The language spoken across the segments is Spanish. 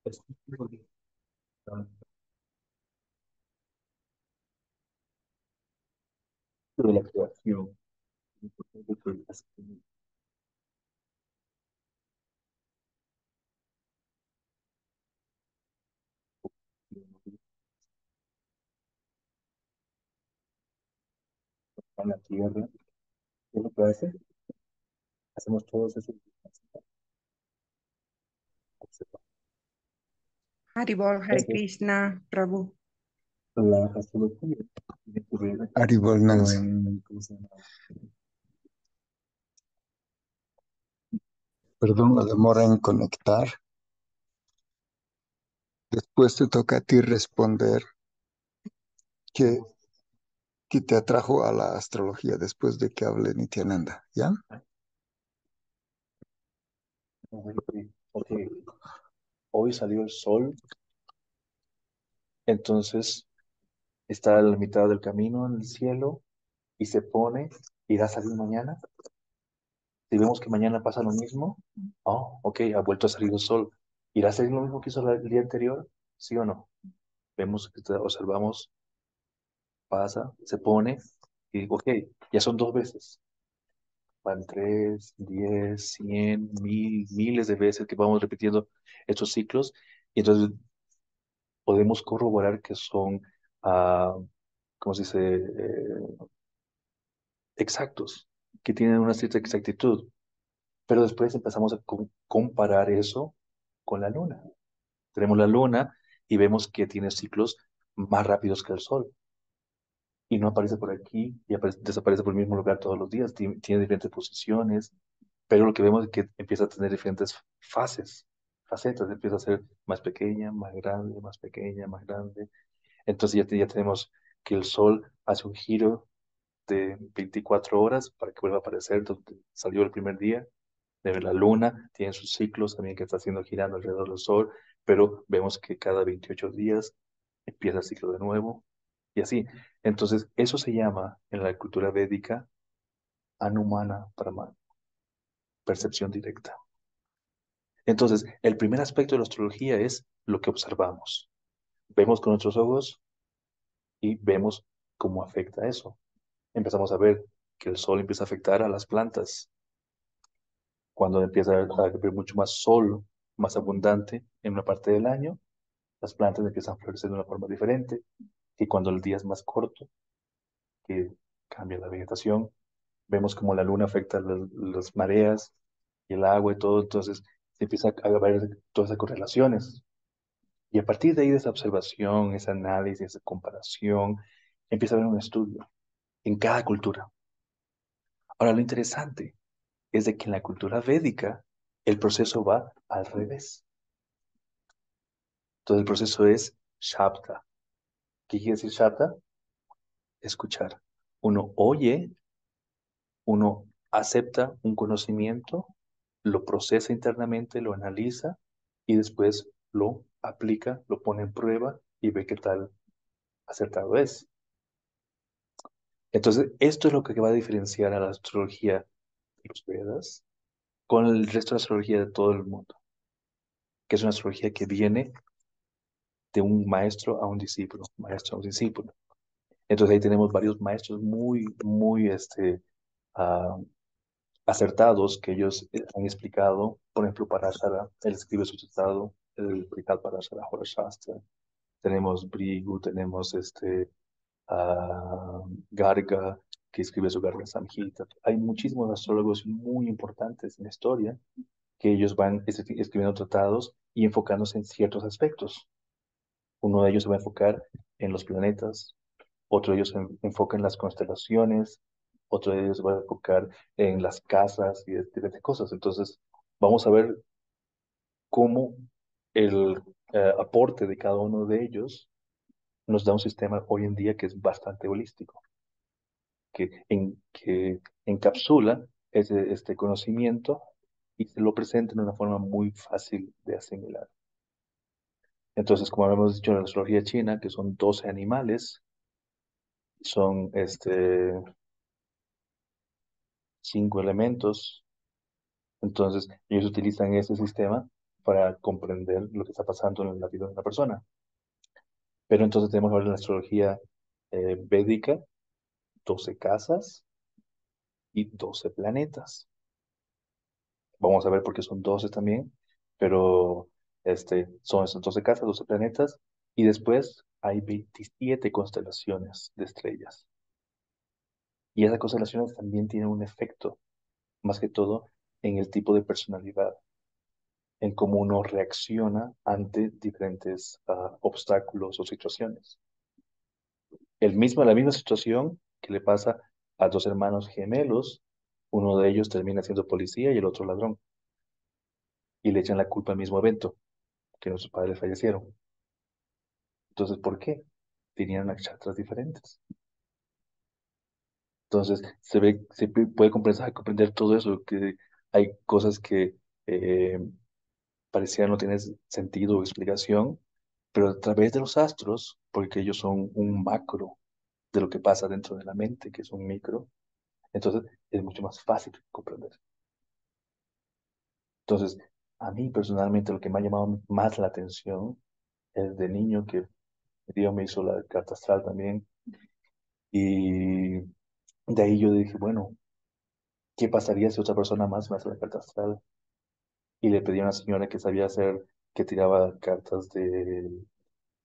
Es de la creación. En la tierra, ¿qué es lo que hace? Hacemos todos esos Haribol, Hare Krishna, Prabhu. la astrología tiene que ver Haribol Nancy. ¿cómo se llama? Perdón la demora en conectar. Después te toca a ti responder qué, qué te atrajo a la astrología después de que hable Nityananda, ¿ya? Ok, hoy salió el sol, entonces está a la mitad del camino en el cielo y se pone, irá a salir mañana. Si vemos que mañana pasa lo mismo, oh, ok, ha vuelto a salir el sol. ¿Irá a salir lo mismo que hizo el día anterior? ¿Sí o no? Vemos, observamos, pasa, se pone y ok, ya son dos veces. Van tres, 10, 100, mil, miles de veces que vamos repitiendo estos ciclos y entonces podemos corroborar que son, ¿cómo se dice? Exactos, que tienen una cierta exactitud. Pero después empezamos a comparar eso con la luna. Tenemos la luna y vemos que tiene ciclos más rápidos que el sol. Y no aparece por aquí y desaparece por el mismo lugar todos los días. Tiene diferentes posiciones, pero lo que vemos es que empieza a tener diferentes facetas. Empieza a ser más pequeña, más grande, más pequeña, más grande. Entonces ya tenemos que el sol hace un giro de 24 horas para que vuelva a aparecer donde salió el primer día. De la luna tiene sus ciclos también que está haciendo girando alrededor del sol, pero vemos que cada 28 días empieza el ciclo de nuevo y así. Entonces, eso se llama en la cultura védica Anumana Pramana, percepción directa. Entonces, el primer aspecto de la astrología es lo que observamos. Vemos con nuestros ojos y vemos cómo afecta eso. Empezamos a ver que el sol empieza a afectar a las plantas. Cuando empieza a haber mucho más sol, más abundante en una parte del año, las plantas empiezan a florecer de una forma diferente. Y cuando el día es más corto, que cambia la vegetación, vemos como la luna afecta las mareas y el agua y todo, entonces se empieza a ver todas esas correlaciones. Y a partir de ahí, de esa observación, ese análisis, esa comparación, empieza a haber un estudio en cada cultura. Ahora, lo interesante es de que en la cultura védica el proceso va al revés. Todo el proceso es Shabda. ¿Qué quiere decir Shabda? Escuchar. Uno oye, uno acepta un conocimiento, lo procesa internamente, lo analiza y después lo aplica, lo pone en prueba y ve qué tal acertado es. Entonces, esto es lo que va a diferenciar a la astrología de los Vedas con el resto de la astrología de todo el mundo, que es una astrología que viene de un maestro a un discípulo, maestro a un discípulo. Entonces ahí tenemos varios maestros muy ah, acertados que ellos han explicado. Por ejemplo, Parashara, él escribe su tratado, el Brihad Parashara Hora Shastra. Tenemos Brigu, tenemos Garga, que escribe su Garga Samhita. Hay muchísimos astrólogos muy importantes en la historia que ellos van escribiendo tratados y enfocándose en ciertos aspectos. Uno de ellos se va a enfocar en los planetas, otro de ellos se enfoca en las constelaciones, otro de ellos se va a enfocar en las casas y diferentes cosas. Entonces, vamos a ver cómo el aporte de cada uno de ellos nos da un sistema hoy en día que es bastante holístico, que encapsula este conocimiento y se lo presenta de una forma muy fácil de asimilar. Entonces, como habíamos dicho en la astrología china, que son 12 animales, son 5 elementos. Entonces, ellos utilizan ese sistema para comprender lo que está pasando en la vida de una persona. Pero entonces tenemos ahora la astrología védica, 12 casas y 12 planetas. Vamos a ver por qué son 12 también, pero son esas 12 casas, 12 planetas, y después hay 27 constelaciones de estrellas. Y esas constelaciones también tienen un efecto, más que todo, en el tipo de personalidad, en cómo uno reacciona ante diferentes obstáculos o situaciones. La misma situación que le pasa a dos hermanos gemelos, uno de ellos termina siendo policía y el otro ladrón, y le echan la culpa al mismo evento, que nuestros padres fallecieron. Entonces, ¿por qué? Tenían nakshatras diferentes. Entonces, puede comprender todo eso, que hay cosas que eh, parecían no tener sentido o explicación, pero a través de los astros, porque ellos son un macro de lo que pasa dentro de la mente, que es un micro, entonces es mucho más fácil comprender. Entonces, a mí personalmente lo que me ha llamado más la atención es de niño que Dios me hizo la carta astral también, y de ahí yo dije, bueno, ¿qué pasaría si otra persona más me hace la carta astral? Y le pedí a una señora que sabía hacer, que tiraba cartas de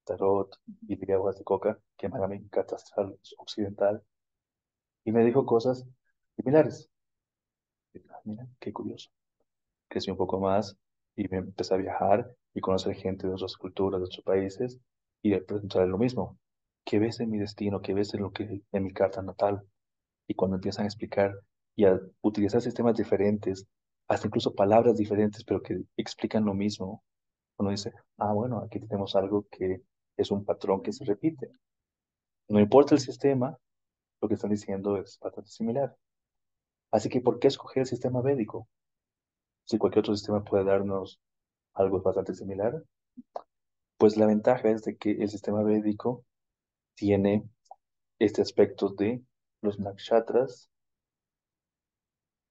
tarot y de aguas de coca, que me haga mi carta astral occidental, y me dijo cosas similares. Y, mira, qué curioso. Crecí un poco más y me empecé a viajar y conocer gente de otras culturas, de otros países, y de preguntarle lo mismo. ¿Qué ves en mi destino? ¿Qué ves en mi carta natal? Y cuando empiezan a explicar y a utilizar sistemas diferentes, hasta incluso palabras diferentes, pero que explican lo mismo, uno dice, ah, bueno, aquí tenemos algo que es un patrón que se repite. No importa el sistema, lo que están diciendo es bastante similar. Así que, ¿por qué escoger el sistema védico? Si cualquier otro sistema puede darnos algo bastante similar, pues la ventaja es de que el sistema védico tiene este aspecto de los nakshatras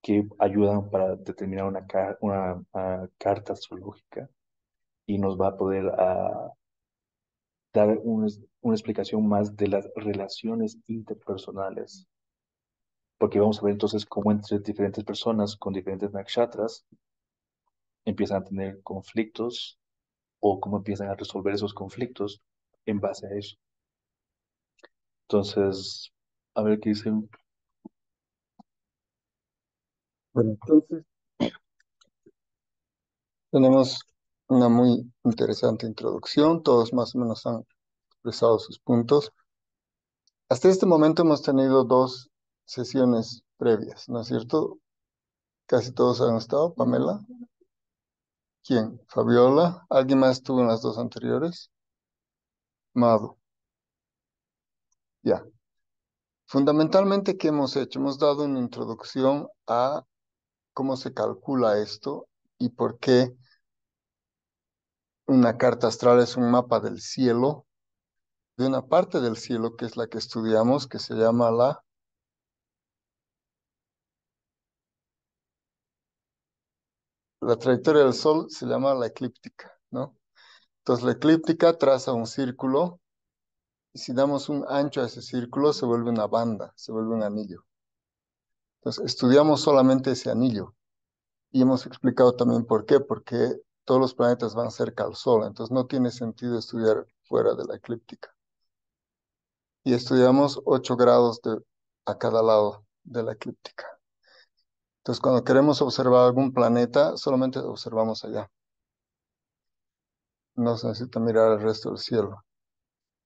que ayudan para determinar una carta astrológica y nos va a poder dar una explicación más de las relaciones interpersonales, porque vamos a ver entonces cómo entre diferentes personas con diferentes nakshatras empiezan a tener conflictos o cómo empiezan a resolver esos conflictos en base a eso. Entonces, a ver qué dicen. Bueno, entonces tenemos una muy interesante introducción, todos más o menos han expresado sus puntos. Hasta este momento hemos tenido dos sesiones previas, ¿no es cierto? Casi todos han estado. Pamela, ¿quién? Fabiola, ¿alguien más estuvo en las dos anteriores? Mado, ya. Fundamentalmente, ¿qué hemos hecho? Hemos dado una introducción a cómo se calcula esto y por qué una carta astral es un mapa del cielo, de una parte del cielo que es la que estudiamos, que se llama la trayectoria del Sol, se llama la eclíptica, ¿no? Entonces la eclíptica traza un círculo y si damos un ancho a ese círculo se vuelve una banda, se vuelve un anillo. Entonces estudiamos solamente ese anillo y hemos explicado también por qué, porque todos los planetas van cerca al Sol, entonces no tiene sentido estudiar fuera de la eclíptica. Y estudiamos 8 grados a cada lado de la eclíptica. Entonces cuando queremos observar algún planeta, solamente observamos allá. No se necesita mirar el resto del cielo.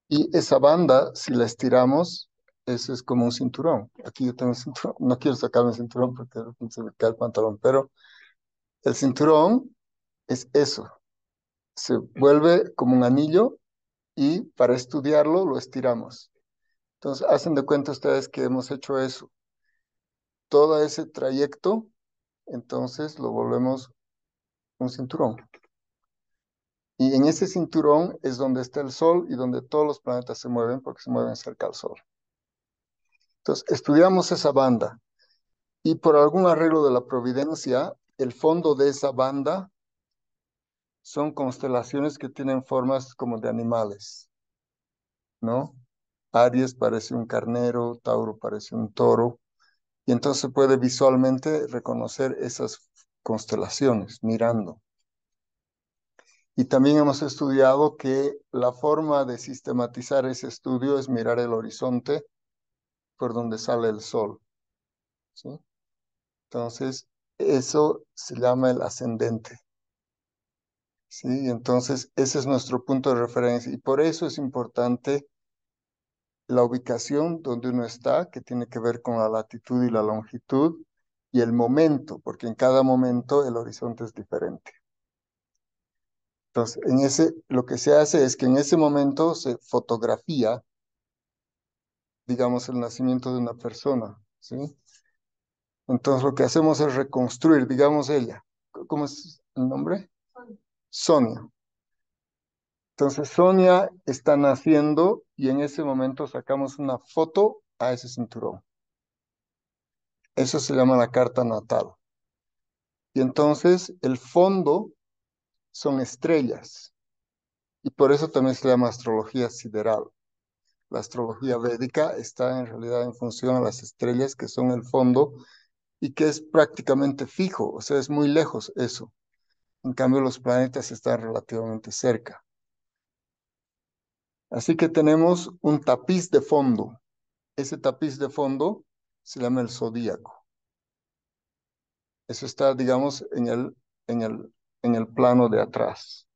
Y esa banda, si la estiramos, ese es como un cinturón. Aquí yo tengo un cinturón, no quiero sacarme el cinturón porque de repente se me cae el pantalón, pero el cinturón es eso. Se vuelve como un anillo y para estudiarlo lo estiramos. Entonces, hacen de cuenta ustedes que hemos hecho eso. Todo ese trayecto, entonces lo volvemos un cinturón. Y en ese cinturón es donde está el Sol y donde todos los planetas se mueven porque se mueven cerca al Sol. Entonces, estudiamos esa banda y por algún arreglo de la providencia, el fondo de esa banda son constelaciones que tienen formas como de animales, ¿no? Aries parece un carnero, Tauro parece un toro, y entonces se puede visualmente reconocer esas constelaciones mirando. Y también hemos estudiado que la forma de sistematizar ese estudio es mirar el horizonte por donde sale el sol, ¿sí? Entonces, eso se llama el ascendente, ¿sí? Entonces, ese es nuestro punto de referencia y por eso es importante la ubicación donde uno está, que tiene que ver con la latitud y la longitud, y el momento, porque en cada momento el horizonte es diferente. Entonces, lo que se hace es que en ese momento se fotografía, digamos, el nacimiento de una persona, ¿sí? Entonces, lo que hacemos es reconstruir, digamos, ella. ¿Cómo es el nombre? Sonia. Entonces, Sonia está naciendo y en ese momento sacamos una foto a ese cinturón. Eso se llama la carta natal. Y entonces, el fondo son estrellas. Y por eso también se llama astrología sideral. La astrología védica está en realidad en función a las estrellas que son el fondo y que es prácticamente fijo, o sea, es muy lejos eso. En cambio, los planetas están relativamente cerca. Así que tenemos un tapiz de fondo. Ese tapiz de fondo se llama el zodíaco. Eso está, digamos, en el, en el plano de atrás.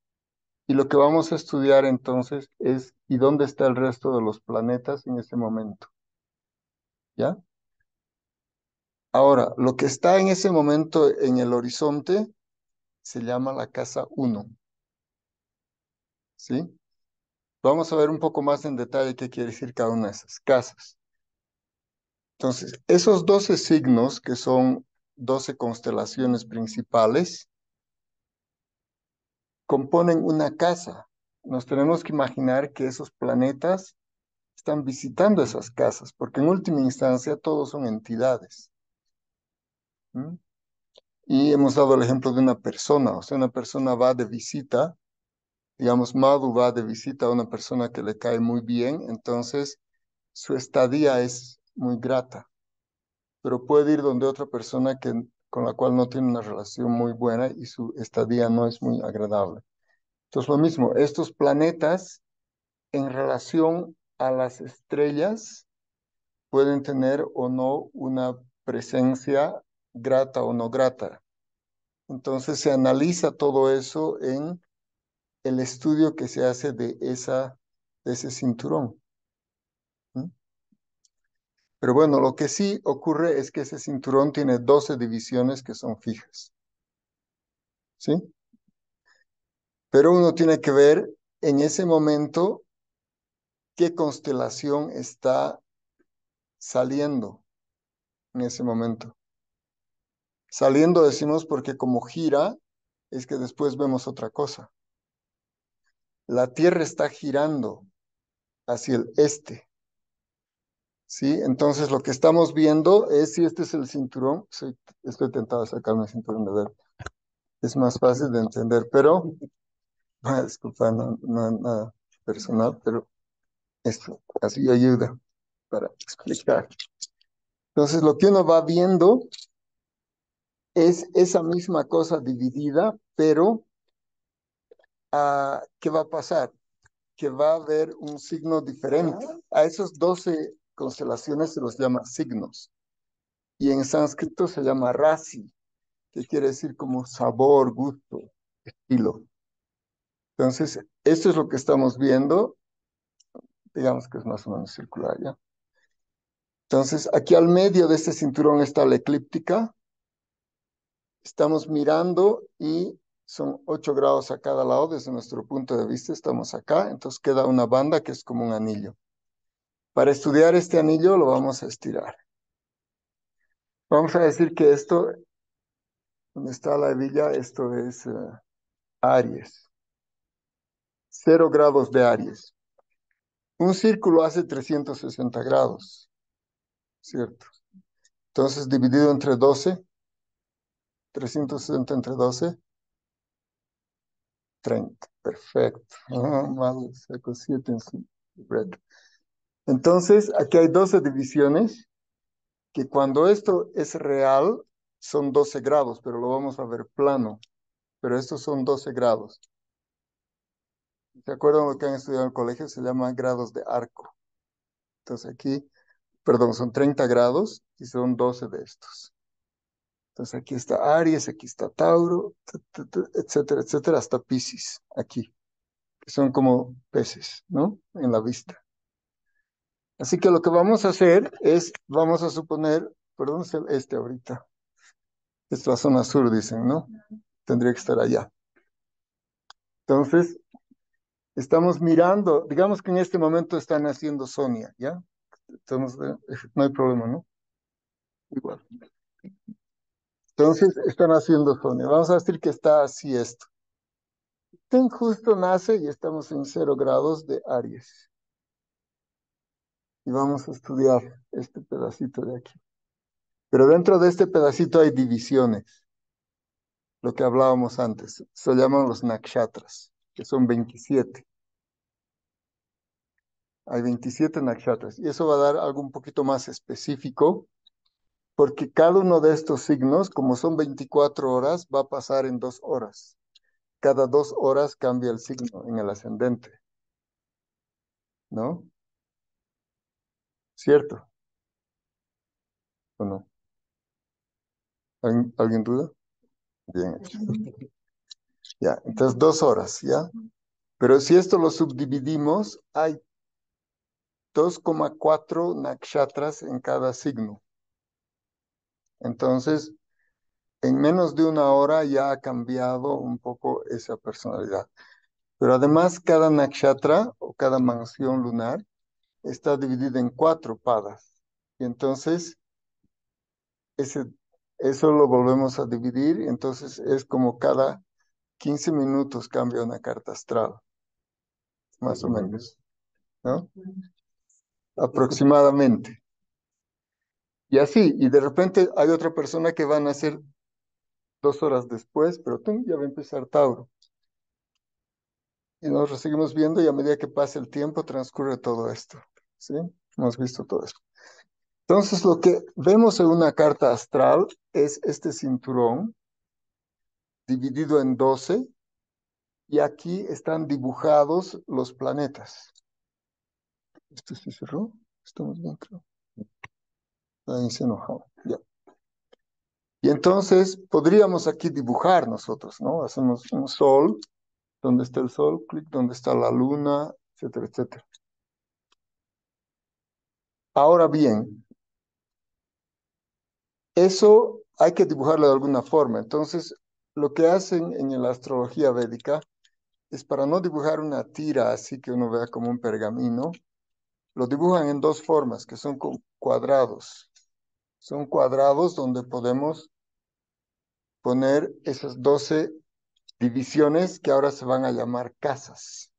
Y lo que vamos a estudiar entonces es, ¿y dónde está el resto de los planetas en ese momento? ¿Ya? Ahora, lo que está en ese momento en el horizonte se llama la casa 1, ¿sí? Vamos a ver un poco más en detalle qué quiere decir cada una de esas casas. Entonces, esos 12 signos, que son 12 constelaciones principales, componen una casa. Nos tenemos que imaginar que esos planetas están visitando esas casas, porque en última instancia todos son entidades. ¿Mm? Y hemos dado el ejemplo de una persona, o sea, una persona va de visita, digamos, Madhu va de visita a una persona que le cae muy bien, entonces su estadía es muy grata, pero puede ir donde otra persona con la cual no tiene una relación muy buena y su estadía no es muy agradable. Entonces, lo mismo, estos planetas en relación a las estrellas pueden tener o no una presencia grata o no grata. Entonces se analiza todo eso en el estudio que se hace de ese cinturón. ¿Mm? Pero bueno, lo que sí ocurre es que ese cinturón tiene 12 divisiones que son fijas. ¿Sí? Pero uno tiene que ver en ese momento qué constelación está saliendo en ese momento. Saliendo decimos porque como gira, es que después vemos otra cosa. La Tierra está girando hacia el este, ¿sí? Entonces lo que estamos viendo es si este es el cinturón. Estoy tentado de sacarme el cinturón de ver. Es más fácil de entender, pero, disculpa, no nada personal, pero esto así ayuda para explicar. Entonces lo que uno va viendo es esa misma cosa dividida, pero ¿qué va a pasar? Que va a haber un signo diferente. A esos 12 constelaciones se los llama signos. Y en sánscrito se llama rasi, que quiere decir como sabor, gusto, estilo. Entonces, esto es lo que estamos viendo. Digamos que es más o menos circular, ¿ya? Entonces, aquí al medio de este cinturón está la eclíptica. Estamos mirando y son 8 grados a cada lado desde nuestro punto de vista. Estamos acá, entonces queda una banda que es como un anillo. Para estudiar este anillo lo vamos a estirar. Vamos a decir que esto, donde está la hebilla, esto es Aries. 0 grados de Aries. Un círculo hace 360 grados, ¿cierto? Entonces, dividido entre 12, 360 entre 12, 30. Perfecto. Malo, saco 7 en su libreta. Entonces, aquí hay 12 divisiones, que cuando esto es real, son 12 grados, pero lo vamos a ver plano. Pero estos son 12 grados. ¿Se acuerdan lo que han estudiado en el colegio? Se llama grados de arco. Entonces aquí, perdón, son 30 grados y son 12 de estos. Entonces aquí está Aries, aquí está Tauro, etcétera, etcétera, hasta Piscis, aquí, que son como peces, ¿no? En la vista. Así que lo que vamos a hacer es, vamos a suponer, perdón, es el este ahorita. Es la zona sur, dicen, ¿no? Tendría que estar allá. Entonces, estamos mirando, digamos que en este momento está naciendo Sonia, ¿ya? Entonces, no hay problema, ¿no? Igual. Entonces, están haciendo Sonia. Vamos a decir que está así esto. Ten justo nace y estamos en 0 grados de Aries. Y vamos a estudiar este pedacito de aquí. Pero dentro de este pedacito hay divisiones, lo que hablábamos antes. Se llaman los nakshatras, que son 27. Hay 27 nakshatras. Y eso va a dar algo un poquito más específico, porque cada uno de estos signos, como son 24 horas, va a pasar en 2 horas. Cada 2 horas cambia el signo en el ascendente, ¿no? ¿Cierto o no? ¿Alguien duda? Bien hecho. Ya, entonces 2 horas, ¿ya? Pero si esto lo subdividimos, hay 2,4 nakshatras en cada signo. Entonces, en menos de 1 hora ya ha cambiado un poco esa personalidad. Pero además, cada nakshatra o cada mansión lunar está dividida en 4 padas. Y entonces, ese, eso lo volvemos a dividir. Y entonces, es como cada 15 minutos cambia una carta astral, más o menos, ¿no? Aproximadamente. Y así, y de repente hay otra persona que va a nacer 2 horas después, pero ¡tum! Ya va a empezar Tauro. Y nos seguimos viendo y a medida que pasa el tiempo transcurre todo esto. ¿Sí? Hemos visto todo esto. Entonces, lo que vemos en una carta astral es este cinturón dividido en 12 y aquí están dibujados los planetas. ¿Esto se cerró? Estamos bien, creo. Ahí se enojó. Ya. Y entonces podríamos aquí dibujar nosotros, ¿no? Hacemos un sol, donde está el sol, clic, donde está la luna, etcétera, etcétera. Ahora bien, eso hay que dibujarlo de alguna forma. Entonces, lo que hacen en la astrología védica es para no dibujar una tira así que uno vea como un pergamino, lo dibujan en 2 formas, que son cuadrados. Son cuadrados donde podemos poner esas 12 divisiones que ahora se van a llamar casas.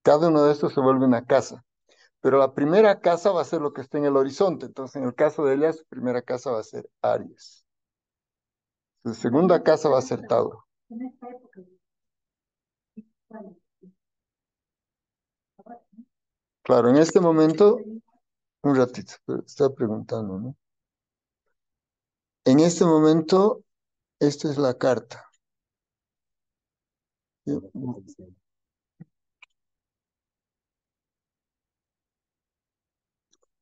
Cada uno de estos se vuelve una casa. Pero la primera casa va a ser lo que está en el horizonte. Entonces, en el caso de ella, su primera casa va a ser Aries. Su segunda casa va a ser Tauro. Claro, en este momento, un ratito, pero estaba preguntando, ¿no? En este momento, esta es la carta.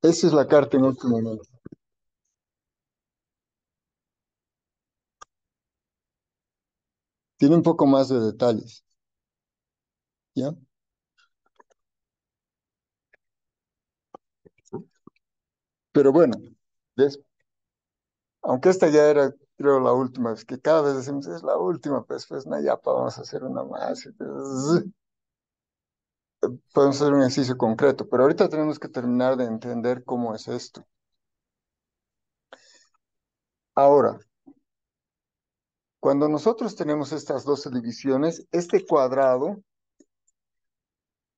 Esa es la carta en este momento. Tiene un poco más de detalles, ¿ya? Pero bueno, aunque esta ya era, creo, la última, es que cada vez decimos, es la última, pues no, ya vamos a hacer una más. Entonces, podemos hacer un ejercicio concreto, pero ahorita tenemos que terminar de entender cómo es esto. Ahora, cuando nosotros tenemos estas 12 divisiones, este cuadrado,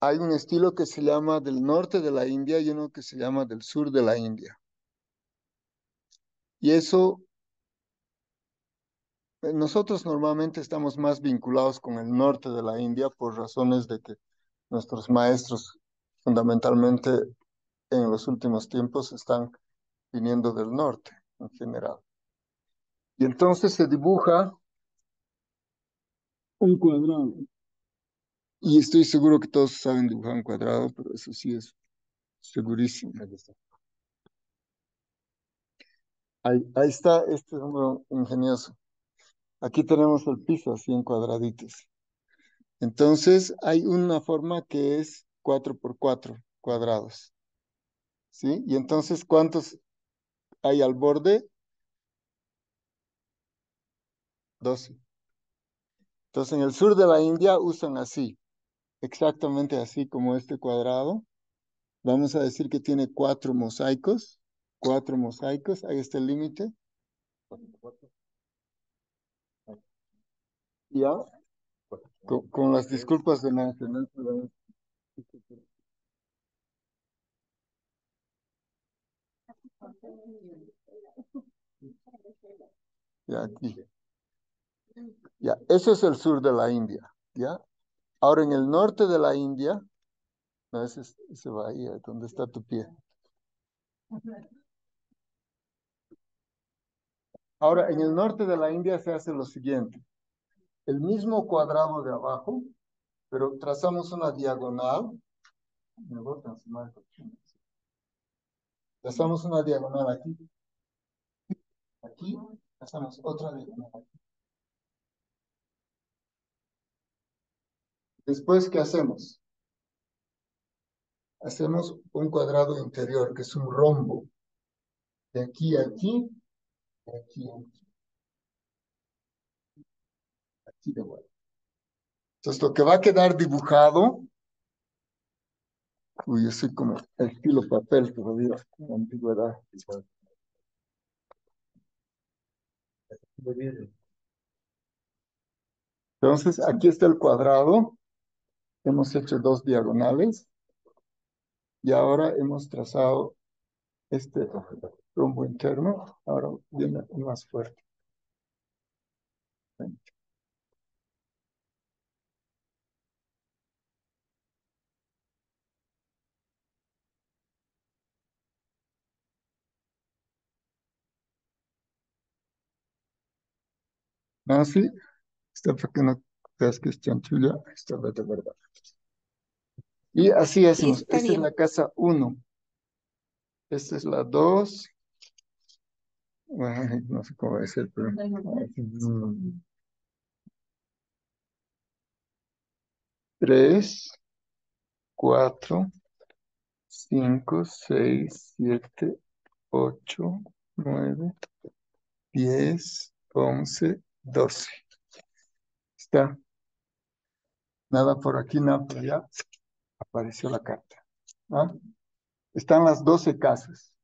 hay un estilo que se llama del norte de la India y uno que se llama del sur de la India. Y eso nosotros normalmente estamos más vinculados con el norte de la India por razones de que nuestros maestros, fundamentalmente en los últimos tiempos, están viniendo del norte en general. Y entonces se dibuja un cuadrado. Y estoy seguro que todos saben dibujar un cuadrado, pero eso sí es segurísimo. Ahí está este número ingenioso. Aquí tenemos el piso así en cuadraditos. Entonces hay una forma que es 4 por 4 cuadrados. ¿Sí? Y entonces, ¿cuántos hay al borde? 12. Entonces, en el sur de la India usan así, exactamente así como este cuadrado. Vamos a decir que tiene 4 mosaicos. 4 mosaicos, ahí está el límite. Ya, con las disculpas de Nancy, ¿no? Ya, aquí. Ya, eso es el sur de la India. ¿Ya? Ahora, en el norte de la India, no, ese va ahí, donde está tu pie. Ahora, en el norte de la India se hace lo siguiente. El mismo cuadrado de abajo, pero trazamos una diagonal. Me botan su madre. Trazamos una diagonal aquí. Aquí, trazamos otra diagonal aquí. Después, ¿qué hacemos? Hacemos un cuadrado interior, que es un rombo. De aquí a aquí, de aquí a aquí, aquí de vuelta. Entonces, lo que va a quedar dibujado, uy, yo soy como el estilo papel todavía, en la antigüedad. Entonces, aquí está el cuadrado. Hemos hecho 2 diagonales y ahora hemos trazado este rombo interno. Ahora viene más fuerte. ¿No? Sí, está para que no creas que es chanchulla, esta es de verdad. Y así Sí, hacemos. está Esta es bien. la casa 1. Esta es la 2. Ay, no sé cómo va a ser, pero. 3, 4, 5, 6, 7, 8, 9, 10, 11, 12. Está. Nada por aquí, nada por allá. Apareció la carta. ¿Ah? Están las 12 casas.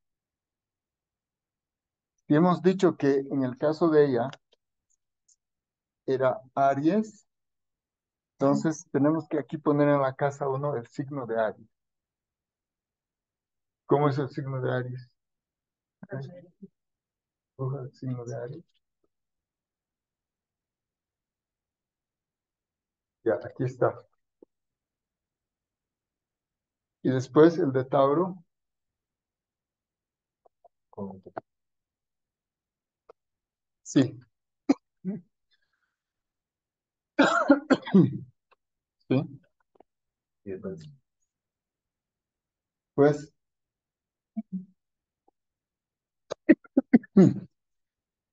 Y hemos dicho que en el caso de ella era Aries, entonces tenemos que aquí poner en la casa 1 el signo de Aries. ¿Cómo es el signo de Aries? Coja el signo de Aries. Ya, aquí está. Y después el de Tauro. Sí. Sí. Pues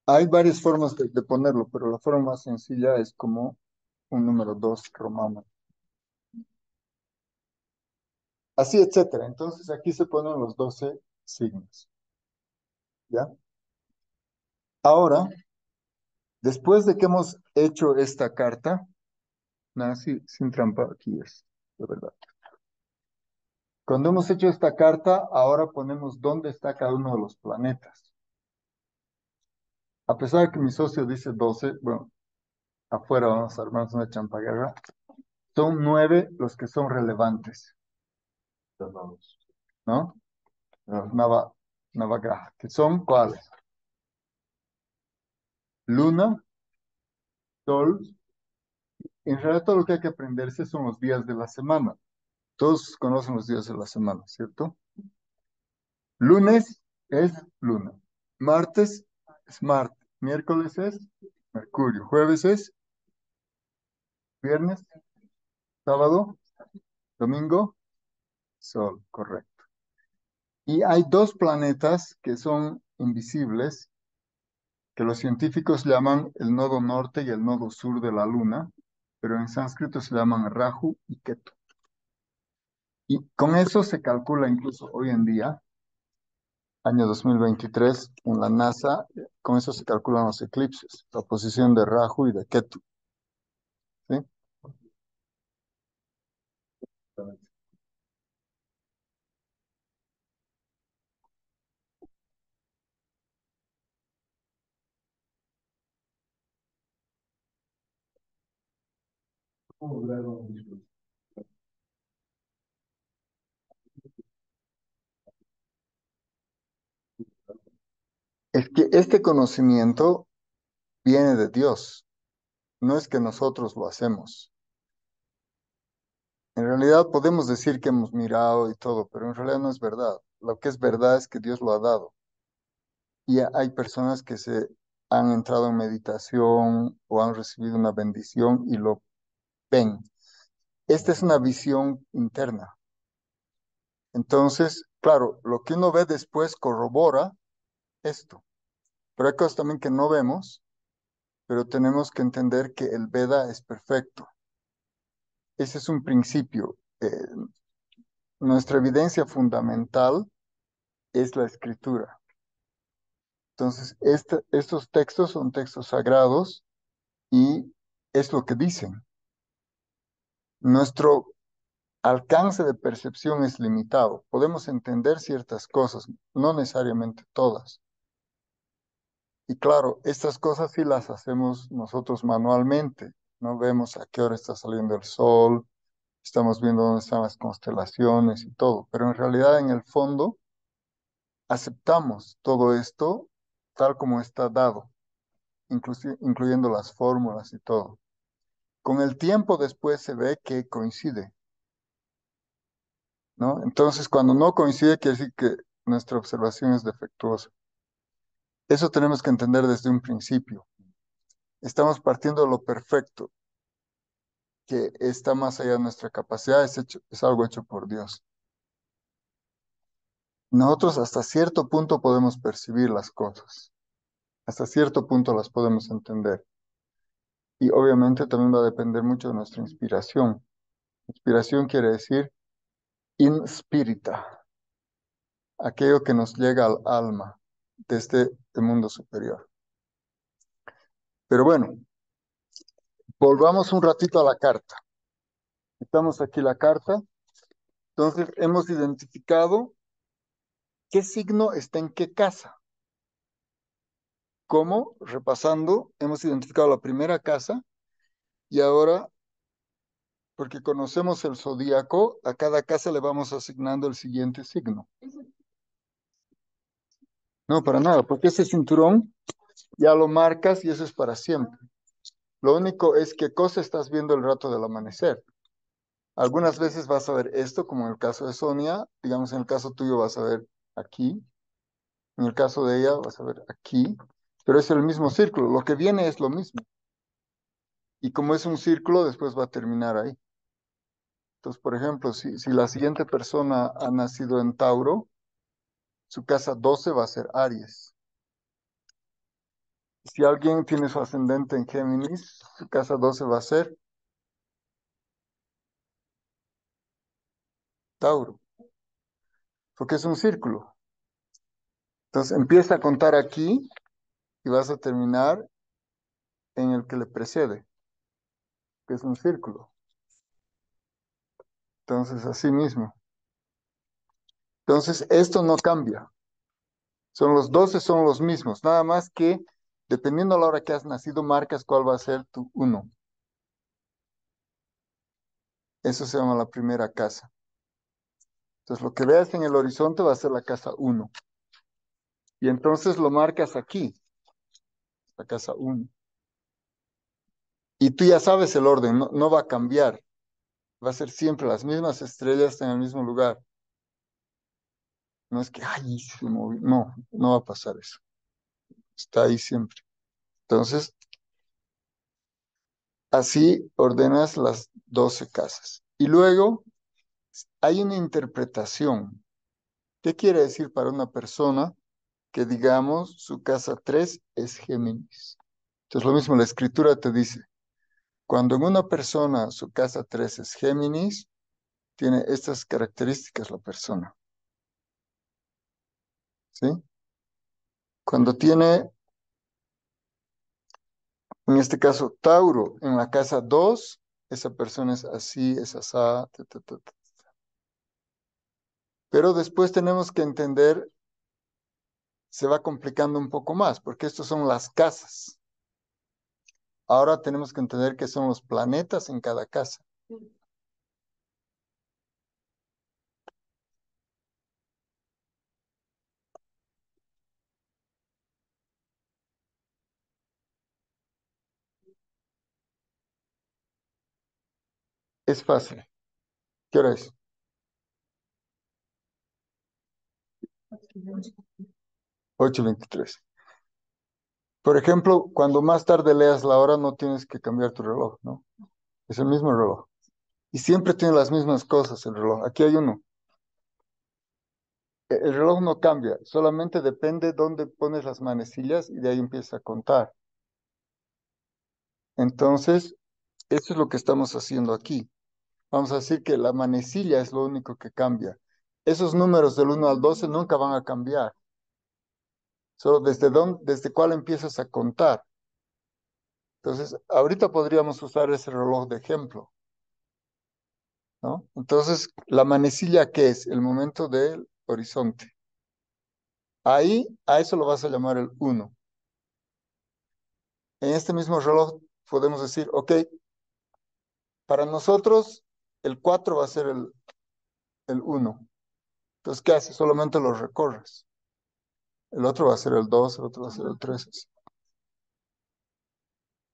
hay varias formas de ponerlo, pero la forma más sencilla es como un número 2 romano. Así, etcétera. Entonces aquí se ponen los 12 signos. ¿Ya? Ahora, después de que hemos hecho esta carta, nada, sí, sin trampa, aquí es, de verdad. Cuando hemos hecho esta carta, ahora ponemos dónde está cada uno de los planetas. A pesar de que mi socio dice 12, bueno, afuera vamos a armarnos una champaguerra, son 9 los que son relevantes, ¿no? Los Navagraha, que son ¿cuáles? Luna, Sol. En realidad todo lo que hay que aprenderse son los días de la semana. Todos conocen los días de la semana, ¿cierto? Lunes es luna. Martes es Marte. Miércoles es Mercurio. Jueves es viernes. Sábado, domingo, Sol, correcto. Y hay dos planetas que son invisibles, que los científicos llaman el nodo norte y el nodo sur de la Luna, pero en sánscrito se llaman Rahu y Ketu. Y con eso se calcula incluso hoy en día, año 2023, en la NASA, con eso se calculan los eclipses, la posición de Rahu y de Ketu, ¿sí? Es que este conocimiento viene de Dios, no es que nosotros lo hacemos. En realidad podemos decir que hemos mirado y todo, pero en realidad no es verdad. Lo que es verdad es que Dios lo ha dado. Y hay personas que se han entrado en meditación o han recibido una bendición y lo ven. Esta es una visión interna. Entonces, claro, lo que uno ve después corrobora esto. Pero hay cosas también que no vemos, pero tenemos que entender que el Veda es perfecto. Ese es un principio. Nuestra evidencia fundamental es la escritura. Entonces, estos textos son textos sagrados y es lo que dicen. Nuestro alcance de percepción es limitado. Podemos entender ciertas cosas, no necesariamente todas. Y claro, estas cosas sí las hacemos nosotros manualmente. No vemos a qué hora está saliendo el sol, estamos viendo dónde están las constelaciones y todo. Pero en realidad, en el fondo, aceptamos todo esto tal como está dado, incluyendo las fórmulas y todo. Con el tiempo después se ve que coincide, ¿no? Entonces, cuando no coincide, quiere decir que nuestra observación es defectuosa. Eso tenemos que entender desde un principio. Estamos partiendo de lo perfecto, que está más allá de nuestra capacidad, es algo hecho por Dios. Nosotros hasta cierto punto podemos percibir las cosas, hasta cierto punto las podemos entender. Y obviamente también va a depender mucho de nuestra inspiración. Inspiración quiere decir inspirita, aquello que nos llega al alma desde el mundo superior. Pero bueno, volvamos un ratito a la carta. Estamos aquí la carta. Entonces, hemos identificado qué signo está en qué casa. ¿Cómo? Repasando, hemos identificado la primera casa y ahora, porque conocemos el zodíaco, a cada casa le vamos asignando el siguiente signo. No, para nada, porque ese cinturón ya lo marcas y eso es para siempre. Lo único es qué cosa estás viendo el rato del amanecer. Algunas veces vas a ver esto, como en el caso de Sonia, digamos en el caso tuyo vas a ver aquí, en el caso de ella vas a ver aquí, pero es el mismo círculo, lo que viene es lo mismo. Y como es un círculo, después va a terminar ahí. Entonces, por ejemplo, si la siguiente persona ha nacido en Tauro, su casa 12 va a ser Aries. Si alguien tiene su ascendente en Géminis, su casa 12 va a ser Tauro, porque es un círculo. Entonces, empieza a contar aquí y vas a terminar en el que le precede, que es un círculo. Entonces, así mismo. Entonces, esto no cambia. Son los 12, son los mismos. Nada más que, dependiendo a la hora que has nacido, marcas cuál va a ser tu uno. Eso se llama la primera casa. Entonces, lo que veas en el horizonte va a ser la casa uno. Y entonces lo marcas aquí, la casa uno. Y tú ya sabes el orden, no va a cambiar. Va a ser siempre las mismas estrellas en el mismo lugar. No es que, ay, se movió. No va a pasar eso. Está ahí siempre. Entonces, así ordenas las 12 casas. Y luego hay una interpretación. ¿Qué quiere decir para una persona que, digamos, su casa 3 es Géminis? Entonces, lo mismo, la escritura te dice, cuando en una persona su casa 3 es Géminis, tiene estas características la persona, ¿sí? Cuando tiene, en este caso, Tauro en la casa 2, esa persona es así, es asá, ta, ta, ta, ta. Pero después tenemos que entender, se va complicando un poco más, porque estos son las casas. Ahora tenemos que entender que son los planetas en cada casa. Es fácil. ¿Qué hora es? 8:23. Por ejemplo, cuando más tarde leas la hora, no tienes que cambiar tu reloj, ¿no? Es el mismo reloj. Y siempre tiene las mismas cosas el reloj. Aquí hay uno. El reloj no cambia, solamente depende dónde pones las manecillas y de ahí empieza a contar. Entonces, eso es lo que estamos haciendo aquí. Vamos a decir que la manecilla es lo único que cambia. Esos números del 1 al 12 nunca van a cambiar. Solo desde cuál empiezas a contar. Entonces, ahorita podríamos usar ese reloj de ejemplo, ¿no? Entonces, la manecilla, ¿qué es? El momento del horizonte. Ahí, a eso lo vas a llamar el 1. En este mismo reloj podemos decir, ok, para nosotros el 4 va a ser el 1. Entonces, ¿qué haces? Solamente lo recorres. El otro va a ser el 2, el otro va a ser el 3. Así.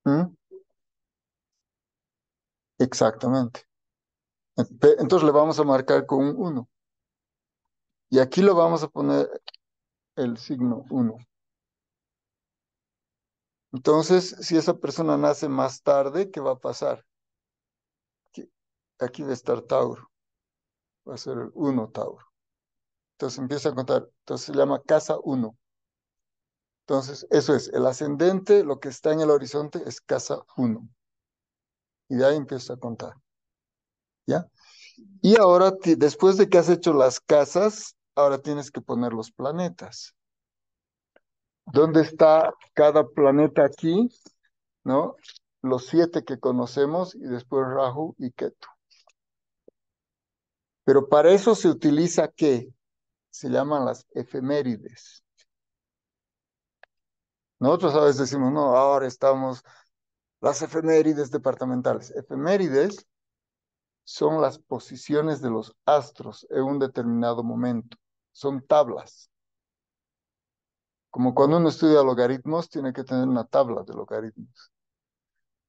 ¿Mm? Exactamente. Entonces le vamos a marcar con un 1. Y aquí lo vamos a poner el signo 1. Entonces, si esa persona nace más tarde, ¿qué va a pasar? Aquí, aquí va a estar Tauro. Va a ser el 1 Tauro. Entonces empieza a contar. Entonces se llama casa 1. Entonces, eso es, el ascendente, lo que está en el horizonte es casa 1. Y de ahí empieza a contar. ¿Ya? Y ahora, después de que has hecho las casas, ahora tienes que poner los planetas. ¿Dónde está cada planeta aquí? ¿No? Los 7 que conocemos y después Rahu y Ketu. Pero para eso se utiliza ¿qué? Se llaman las efemérides. Nosotros a veces decimos, no, ahora estamos las efemérides departamentales. Efemérides son las posiciones de los astros en un determinado momento. Son tablas. Como cuando uno estudia logaritmos, tiene que tener una tabla de logaritmos.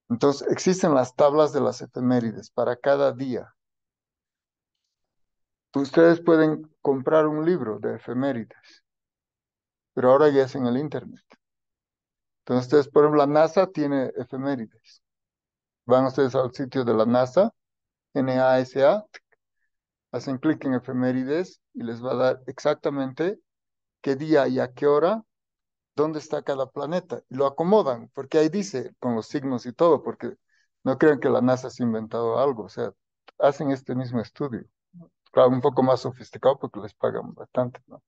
Entonces, existen las tablas de las efemérides para cada día. Ustedes pueden comprar un libro de efemérides, pero ahora ya es en el Internet. Entonces, ustedes, por ejemplo, la NASA tiene efemérides. Van ustedes al sitio de la NASA, NASA, hacen clic en efemérides y les va a dar exactamente qué día y a qué hora, dónde está cada planeta. Y lo acomodan, porque ahí dice, con los signos y todo, porque no crean que la NASA se ha inventado algo, o sea, hacen este mismo estudio. Claro, un poco más sofisticado porque les pagan bastante, ¿no?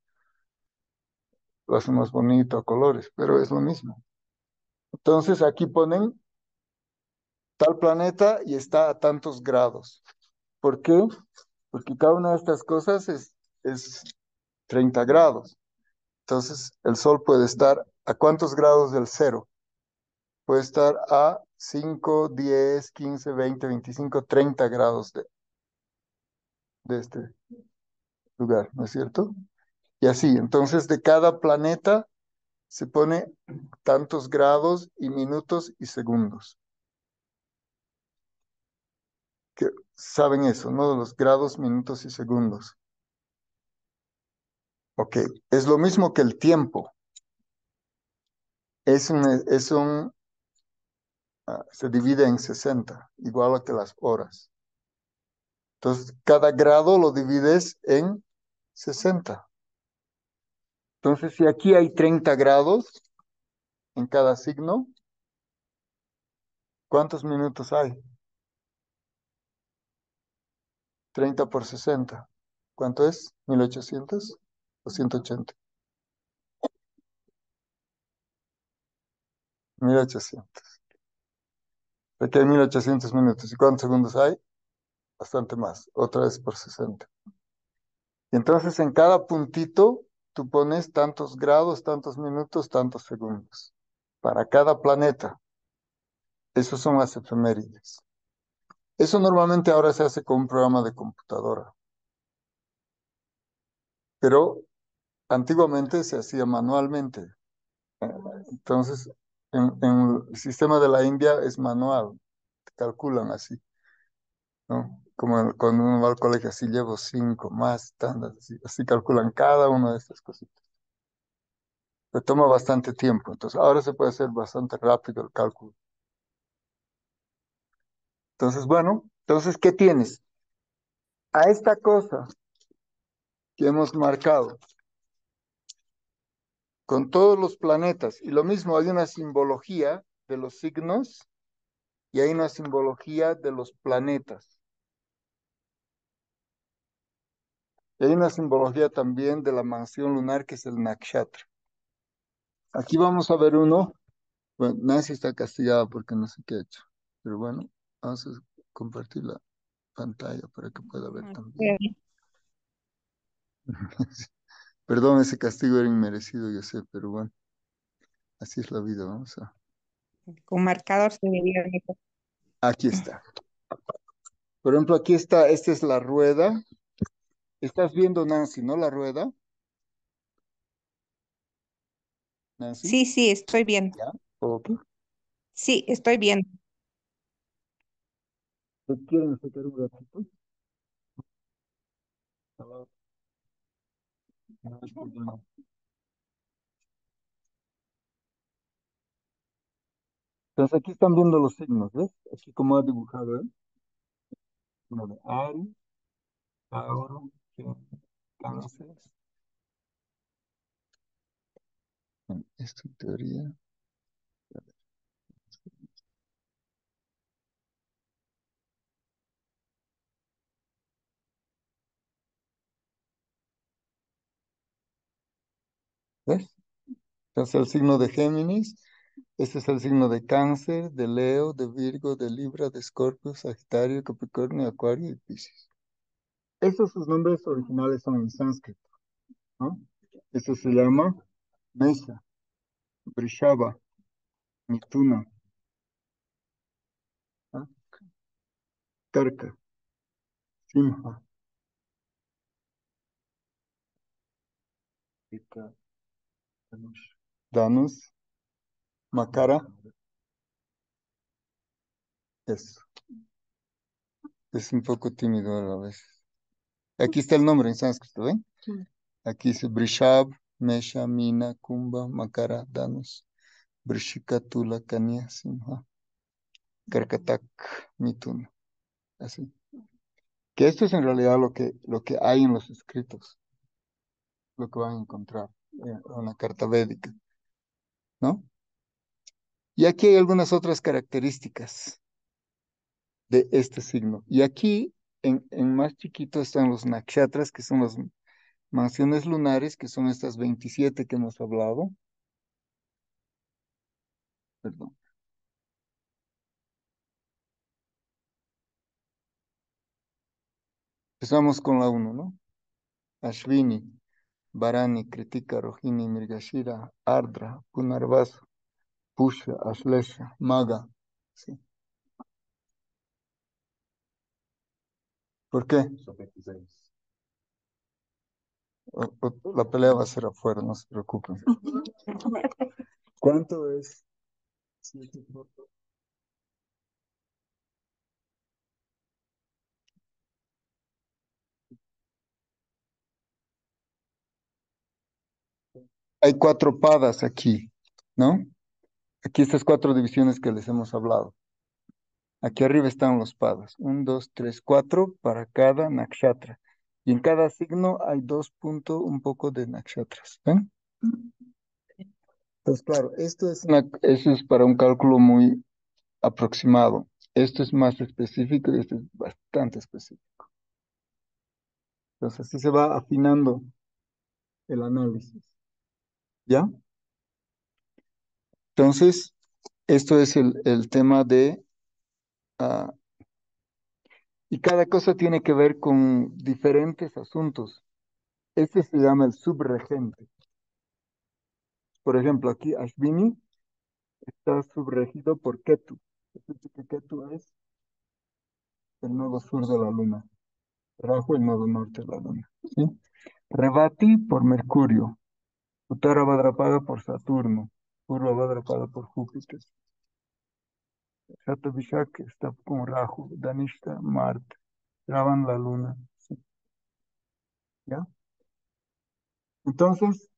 Lo hacen más bonito, a colores, pero es lo mismo. Entonces aquí ponen tal planeta y está a tantos grados. ¿Por qué? Porque cada una de estas cosas es 30 grados. Entonces el Sol puede estar a cuántos grados del cero. Puede estar a 5, 10, 15, 20, 25, 30 grados de este lugar, ¿no es cierto? Y así, entonces de cada planeta se pone tantos grados y minutos y segundos. que saben eso, ¿no? Los grados, minutos y segundos. Ok, es lo mismo que el tiempo. Se divide en 60, igual a que las horas. Entonces, cada grado lo divides en 60. Entonces, si aquí hay 30 grados en cada signo, ¿cuántos minutos hay? 30 por 60. ¿Cuánto es? ¿1800 o 180? 1800. Aquí hay 1800 minutos. ¿Y cuántos segundos hay? Bastante más. Otra vez por 60. Y entonces en cada puntito tú pones tantos grados, tantos minutos, tantos segundos. Para cada planeta. Esos son las efemérides. Eso normalmente ahora se hace con un programa de computadora. Pero antiguamente se hacía manualmente. Eh, Entonces, en el sistema de la India es manual. Calculan así, ¿no? Como cuando uno va al colegio, así llevo 5 más, tantas, así calculan cada una de estas cositas. Le toma bastante tiempo, entonces ahora se puede hacer bastante rápido el cálculo. Entonces, bueno, entonces, ¿qué tienes? A esta cosa que hemos marcado con todos los planetas, y lo mismo, hay una simbología de los signos y hay una simbología de los planetas. Y hay una simbología también de la mansión lunar que es el nakshatra. Aquí vamos a ver uno. Bueno, Nancy está castigada porque no sé qué ha hecho. Pero bueno, vamos a compartir la pantalla para que pueda ver también. Perdón, ese castigo era inmerecido, yo sé, pero bueno, así es la vida. Vamos a. Con marcador se vería mejor. Aquí está. Por ejemplo, aquí está, esta es la rueda. Estás viendo, Nancy, ¿no? La rueda, Nancy. Sí, sí, estoy viendo. ¿Ya? Ok. Sí, estoy viendo. ¿Quieren sacar un ratito? No, no hay problema. Entonces aquí están viendo los signos, ¿ves? Aquí como ha dibujado, ¿eh? Uno de Aries, Tauro, Cáncer. Bueno, esto en teoría. ¿Ves? Entonces el signo de Géminis, este es el signo de Cáncer, de Leo, de Virgo, de Libra, de Escorpio, Sagitario, Capricornio, Acuario y Piscis. Estos sus nombres originales son en sánscrito, ¿no? Esto se llama Mesa, Vrishaba, Mituna, ¿no? Karka, Simha, Danus, Makara. Eso, es un poco tímido a la vez. Aquí está el nombre en sánscrito, ¿ven? Aquí dice Brishab, Mesha, Mina, Kumbha, Makara, Danus, Vrishika, Tula, Kanya, Simha, Karkatak, Mituna. Así. Que esto es en realidad lo que hay en los escritos, lo que van a encontrar en una carta védica, ¿no? Y aquí hay algunas otras características de este signo. Y aquí, en más chiquito, están los nakshatras, que son las mansiones lunares, que son estas 27 que hemos hablado. Perdón. Empezamos con la uno, ¿no? Ashvini, Bharani, Kritika, Rohini, Mrigashira, Ardra, Punarvasa, Pusha, Ashlesha, Maga. Sí. ¿Por qué? La pelea va a ser afuera, no se preocupen. ¿Cuánto es? 7 por hay cuatro padas aquí, ¿no? Aquí estas cuatro divisiones que les hemos hablado. Aquí arriba están los padas. Un, dos, tres, cuatro para cada nakshatra. Y en cada signo hay dos puntos, un poco de nakshatras. ¿Ven? Pues claro, eso es para un cálculo muy aproximado. Esto es más específico y esto es bastante específico. Entonces así se va afinando el análisis. ¿Ya? Entonces, esto es el tema de... ah, y cada cosa tiene que ver con diferentes asuntos. Este se llama el subregente. Por ejemplo, aquí Ashvini está subregido por Ketu. Fíjate que Ketu es el nodo sur de la luna. Rahu, el nodo norte de la luna. ¿Sí? Revati por Mercurio. Uttara Bhadrapada por Saturno. Purva Bhadrapada por Júpiter. Sattavishak está con Rahu. Danishta, Marte. Traban la luna. ¿Sí? ¿Ya? Entonces,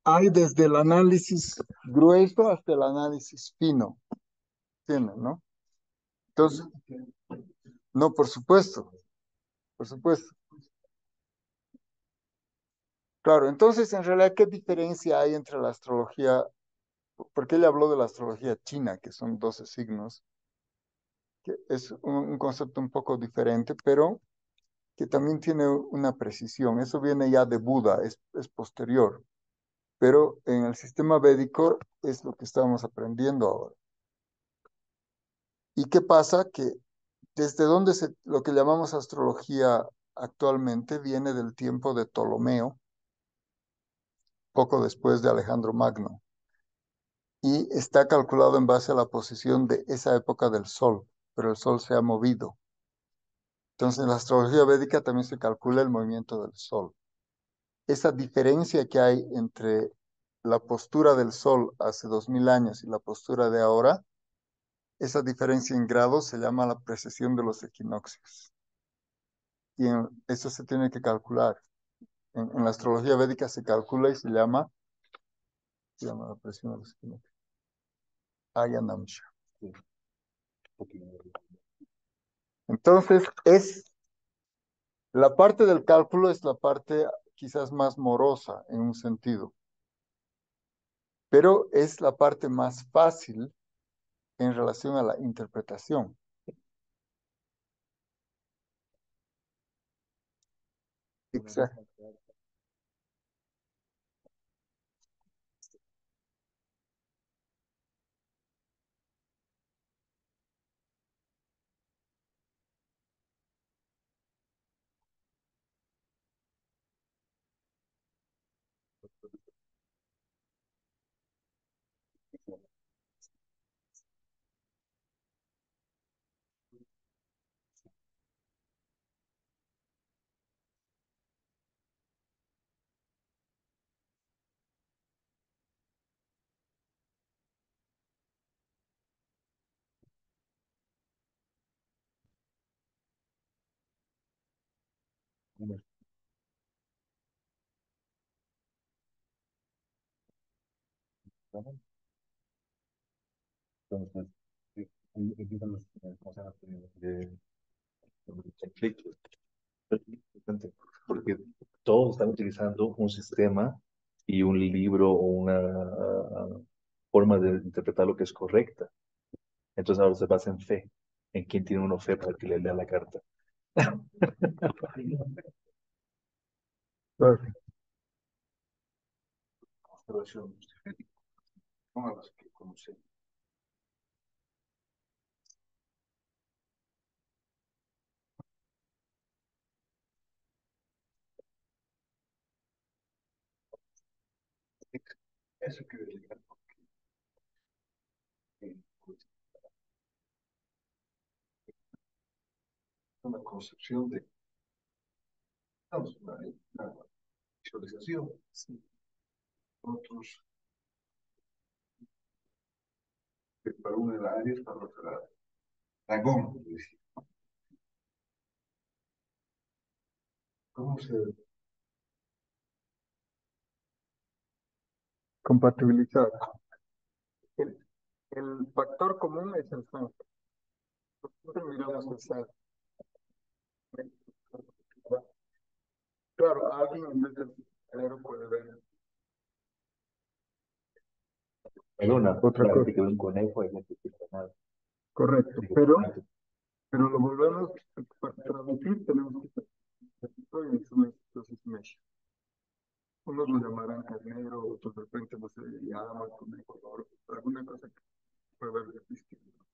hay desde el análisis grueso hasta el análisis fino. ¿Entienden, no? Entonces, no, por supuesto, por supuesto. Claro, entonces, en realidad, ¿qué diferencia hay entre la astrología? Porque él habló de la astrología china, que son 12 signos, que es un concepto un poco diferente, pero que también tiene una precisión. Eso viene ya de Buda, es posterior. Pero en el sistema védico es lo que estamos aprendiendo ahora. ¿Y qué pasa? Que desde donde lo que llamamos astrología actualmente viene del tiempo de Ptolomeo, poco después de Alejandro Magno, y está calculado en base a la posición de esa época del Sol, pero el Sol se ha movido. Entonces, en la astrología védica también se calcula el movimiento del Sol. Esa diferencia que hay entre la postura del Sol hace 2000 años y la postura de ahora, esa diferencia en grados se llama la precesión de los equinoccios. Y eso se tiene que calcular. En la astrología védica se calcula y se llama la precesión de los equinoccios. Ayanamsha. Sí, un poquito. Entonces, la parte del cálculo es la parte quizás más morosa en un sentido, pero es la parte más fácil en relación a la interpretación. Exacto. Entonces, ahí empiezan los, ¿cómo se llama? Conflictos. Es importante, porque todos están utilizando un sistema y un libro o una forma de interpretar lo que es correcta. Entonces ahora se basa en fe, en quién tiene uno fe para que le lea la carta. Claro. Observación, póngalas que conocen. Eso quiere decir que una concepción de, vamos, una visualización. Sí. Otros, que para uno era Aries, para otro era Dragón. ¿Cómo se compatibilizar. El, el factor común es el sensor. Nosotros miramos el sensor. Claro, alguien en vez del dinero puede ver En una, otra la cosa. gente que ve un conejo y gente que ve nada. Correcto, pero lo volvemos para traducir, tenemos que traducirlo y es una entonces mesh. Unos lo llamarán carnero, otros de repente no sé, llama conejo, alguna cosa que puede haber distinto.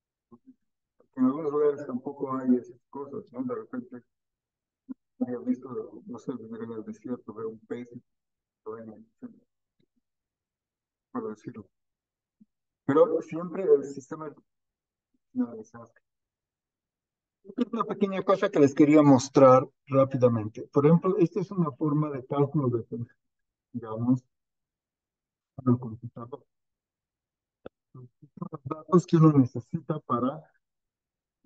En algunos lugares tampoco hay esas cosas, ¿no? De repente, he visto, no sé, vivir en el desierto, ver un pez, por decirlo. Pero siempre el sistema no, es una pequeña cosa que les quería mostrar rápidamente. Por ejemplo, esta es una forma de cálculo de, digamos, el computador. Son los datos que uno necesita para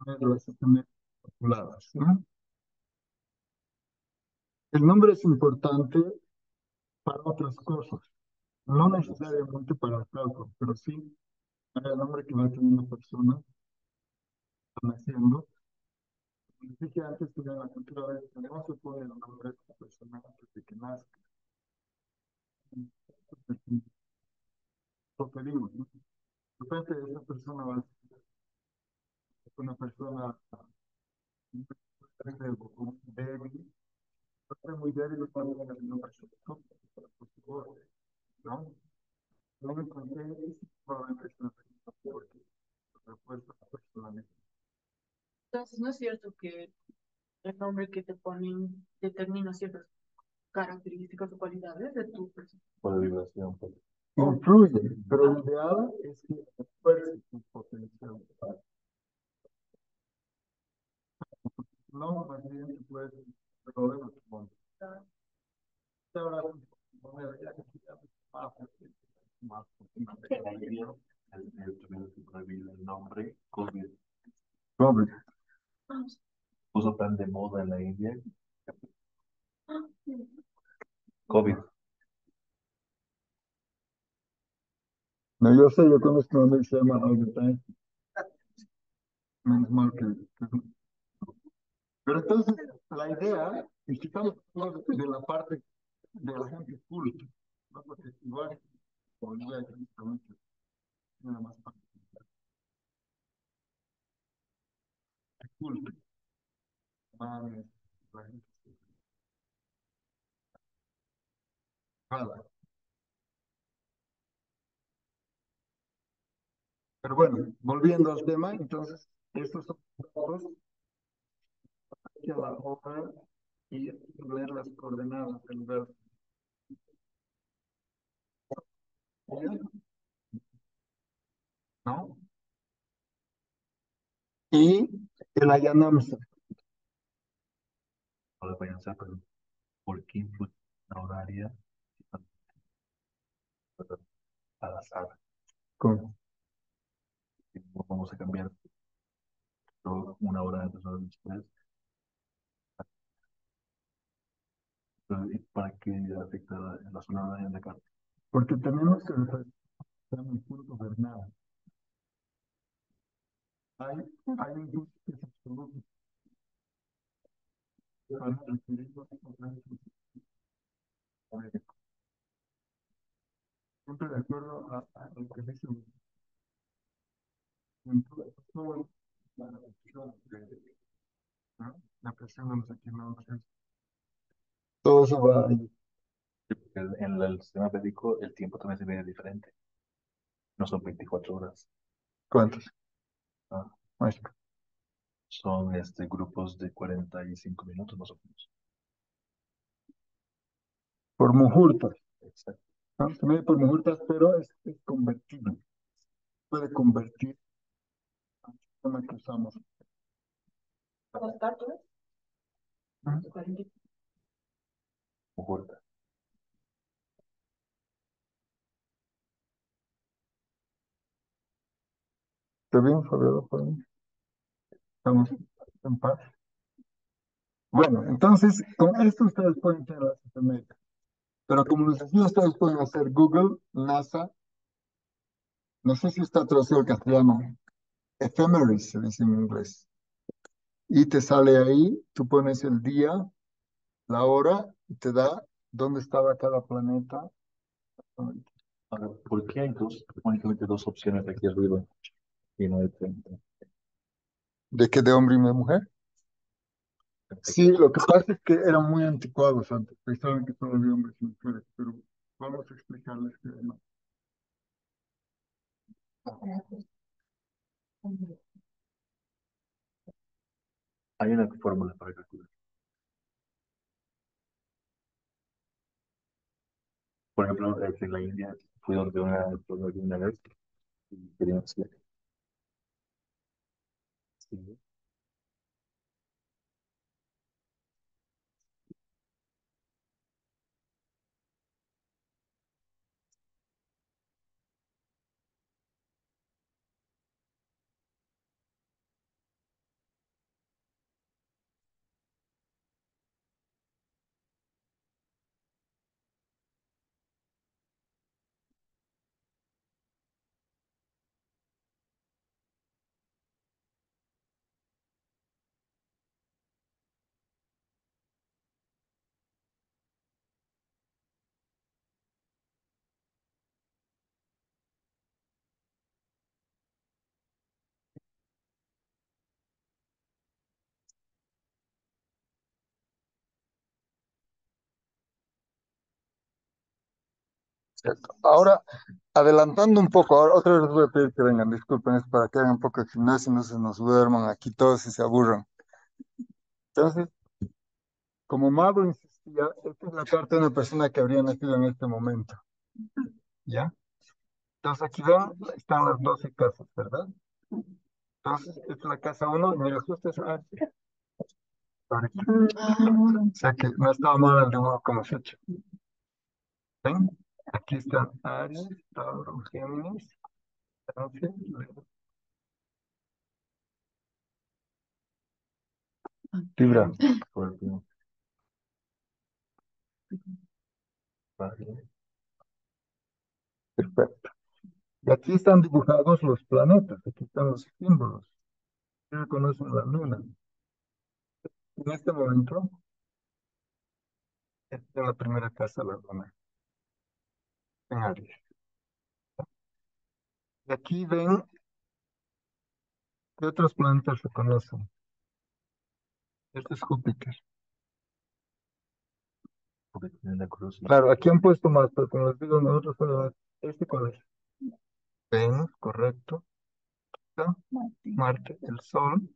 ver las sistemas calculadas, ¿no? El nombre es importante para otras cosas, no necesariamente para el cálculo, pero sí para el nombre que va a tener una persona naciendo. Como dije antes, que en la cultura de no se pone el nombre de la persona antes de que nazca. Lo que digo, ¿no? De repente esa persona va a ser una persona débil, va a ser muy débil cuando tenga el nombre sustituto, ¿no? No me encontré, probablemente es una persona porque respuesta personalmente. Entonces, ¿no es cierto que el nombre que te ponen determina ciertas características o cualidades de tu persona? Por vibración, pues. Influye, pero lo ideal es que esfuerce tu potencial. No, más bien tú puedes resolver tu mundo. Ahora, bueno, ya que ya más, Tuvieron que prohibir el nombre COVID. Robert, Puso tan de moda en la India. COVID. no, yo conozco un hombre que se llama Albert Einstein. Menos mal pero entonces, la idea es que estamos hablando de la parte de la gente culta, ¿no? Porque igual, como digo, hay gente que tiene más parte culta, manes, la gente culta. Pero bueno, volviendo al tema, entonces, estos son datos que a la hora y ver las coordenadas del lugar. ¿No? Y el allanamiento. No les vayan a hacer, pero ¿por qué influye la horaria al azar? ¿Cómo? No vamos a cambiar todo una hora antes o después. ¿Y para qué afecta la zona horaria de acá? Porque tenemos que estar en el punto Bernal. Hay un punto que es absoluto. Para referirnos a siempre de acuerdo a lo que dice todo, ¿no? La presión de los equilibrios. Todo eso va ahí. Sí, porque en el sistema médico el tiempo también se ve diferente. No son 24 horas, ¿Cuántos? ¿no? Muestra. Son grupos de 45 minutos más o menos. Por muhurtas, Exacto. ¿no? Se mide por muhurtas, pero es convertible. Puede convertir al sistema que usamos. ¿Los cálculos? ¿No? Muhurta. ¿Está bien, Fabiola? ¿Por mí? ¿Estamos en paz? Bueno, entonces, con esto ustedes pueden tener la cita médica. Pero como les decía, ustedes pueden hacer Google, NASA, no sé si está traducido al castellano, ephemeris se dice en inglés. Y te sale ahí, tú pones el día, la hora, y te da dónde estaba cada planeta. Ahora, ¿por qué hay únicamente dos opciones aquí arriba y no hay 30? ¿De qué? ¿De hombre y de mujer? Sí, lo que pasa es que eran muy anticuados antes, pensaban que solo había hombres y mujeres, pero vamos a explicarles que no. Hay una fórmula para calcular. Por ejemplo, en la India fui donde una vez y querían hacer. Sí. Cierto. Ahora, adelantando un poco, ahora otra vez les voy a pedir que vengan, disculpen, es para que hagan un poco de gimnasio y no se nos duerman aquí todos y se aburran. Entonces, como Mago insistía, esta es la carta de una persona que habría nacido en este momento, ¿ya? Entonces aquí ven, están las 12 casas, ¿verdad? Entonces, esta es la casa uno, y mira, justo es Aries. O sea que no estaba mal el dibujo como se ha hecho. ¿Ven? Aquí están Aries, Tauro, Géminis, Cáncer, Leo, Libra. Escorpio, Sagitario. Perfecto. Y aquí están dibujados los planetas, aquí están los símbolos. Ustedes conocen la luna. En este momento, está en la primera casa la luna, en Aries. Y aquí ven qué otros planetas se conocen. Este es Júpiter. Porque tiene la cruz. Claro, aquí han puesto más, pero como les digo, nosotros solo este cuál es. Venus, correcto. ¿No? Marte, el Sol,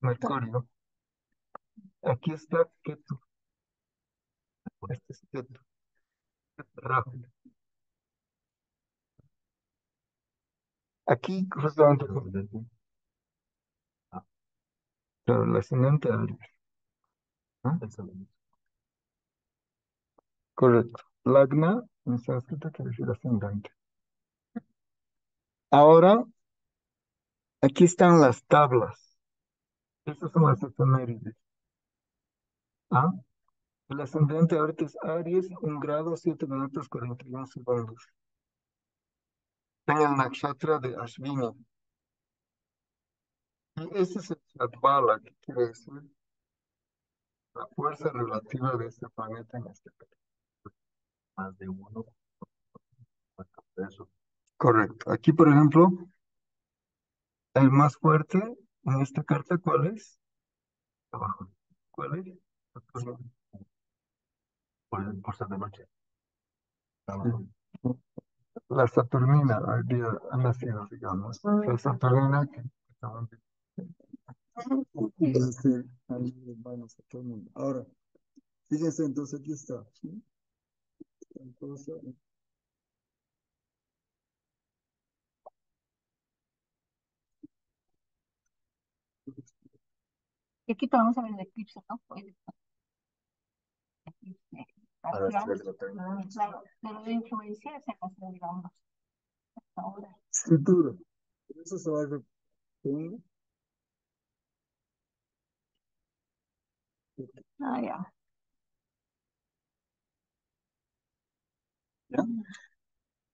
Mercurio. Aquí está Ketu. Este es Ketu. Rahu. Aquí justamente, Ah, claro, el ascendente Aries. ¿No? excelente. Correcto. Lagna, en sánscrito quiere decir ascendente. Ahora, aquí están las tablas. Estas son las efemérides. ¿Ah? El ascendente ahorita es Aries, 1 grado, 7 minutos, 41 segundos. En el nakshatra de Ashvini. Y ese es el Shadbala, que quiere decir la fuerza relativa de este planeta en este caso. Más de uno, cuatro pesos. Correcto. Aquí, por ejemplo, el más fuerte en esta carta, ¿cuál es? Abajo. ¿Cuál es? Saturno. Por ser de noche. Sí. La Saturnina, hoy día ha nacido, digamos. La Saturnina que estaban quiere decir ahí hermano Saturnina. Ahora, fíjense, entonces aquí está. ¿Sí? Entonces, Y aquí podemos ver el eclipse, ¿no? A las Parcial. 3 de la tarde. Claro, pero de influencia se hace, digamos, ahora. escritura. Eso se va a repetir. Ah, ya. ¿Ya?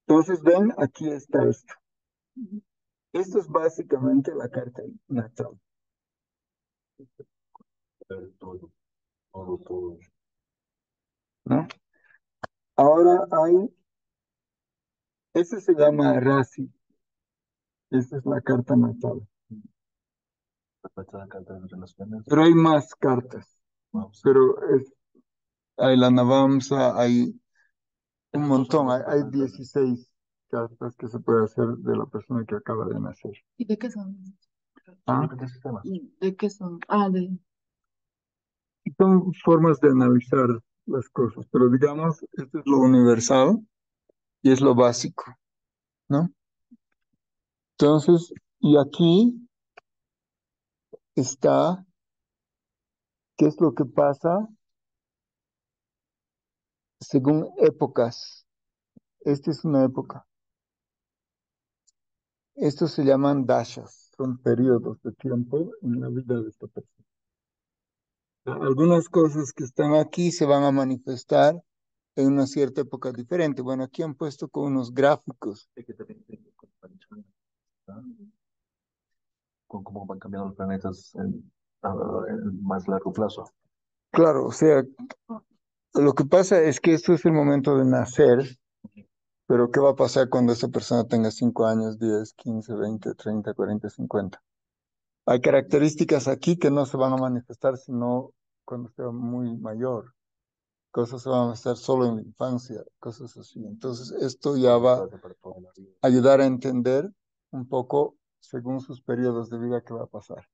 Entonces, ven, aquí está esto. Esto es básicamente la carta natal, Todo, todo, todo. ¿no? Ahora hay, ese se llama Rashi, esa es la carta natal. Respecto a la carta de relaciones, Pero hay más cartas, vamos. pero hay la Navamsa, hay un montón, hay 16 cartas que se puede hacer de la persona que acaba de nacer. ¿Y de qué son? ¿Ah? ¿Qué sistemas? ¿De qué son? Ah, de... Son formas de analizar las cosas, pero digamos, esto es lo universal y es lo básico, ¿no? Entonces, y aquí está, ¿qué es lo que pasa según épocas? Esta es una época. Estos se llaman dashas, son periodos de tiempo en la vida de esta persona. Algunas cosas que están aquí se van a manifestar en una cierta época diferente. Bueno, aquí han puesto con unos gráficos. Sí, que también tiene que ver ¿no? Con cómo van cambiando los planetas en más largo plazo. Claro, o sea, lo que pasa es que esto es el momento de nacer, pero ¿qué va a pasar cuando esa persona tenga 5 años, 10, 15, 20, 30, 40, 50? Hay características aquí que no se van a manifestar sino cuando sea muy mayor. Cosas se van a manifestar solo en la infancia, cosas así. Entonces, esto ya va a Para toda la vida. ayudar a entender un poco, según sus periodos de vida, qué va a pasar,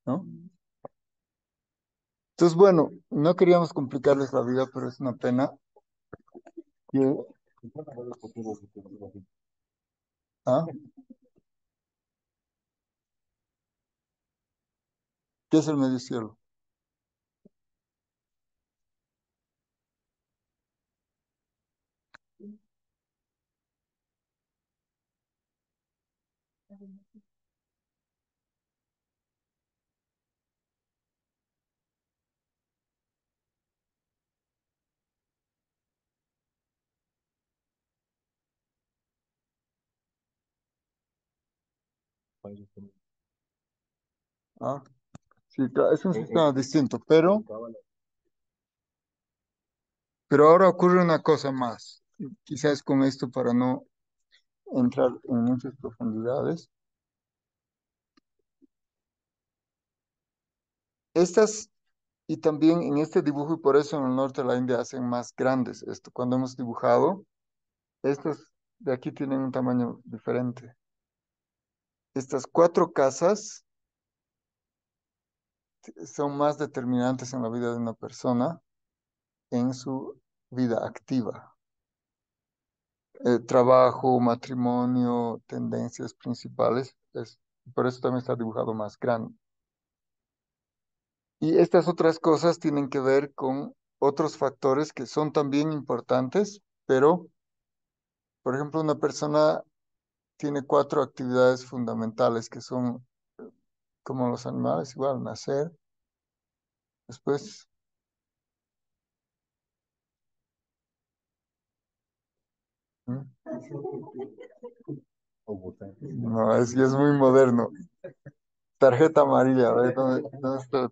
¿no? Entonces, bueno, no queríamos complicarles la vida, pero es una pena que... ¿Ah? ¿Qué es el medio cielo? ¿Ah? Sí, claro, es un sistema distinto, pero ahora ocurre una cosa más. Quizás con esto para no entrar en muchas profundidades. Estas, y también en este dibujo, y por eso en el norte de la India hacen más grandes esto. Cuando hemos dibujado, estas de aquí tienen un tamaño diferente. Estas 4 casas son más determinantes en la vida de una persona en su vida activa. Trabajo, matrimonio, tendencias principales, por eso también está dibujado más grande. Y estas otras cosas tienen que ver con otros factores que son también importantes, pero, por ejemplo, una persona tiene 4 actividades fundamentales que son como los animales, igual, nacer, después, ¿Mm? No, ya es muy moderno. Tarjeta amarilla, a ver, ¿dónde está?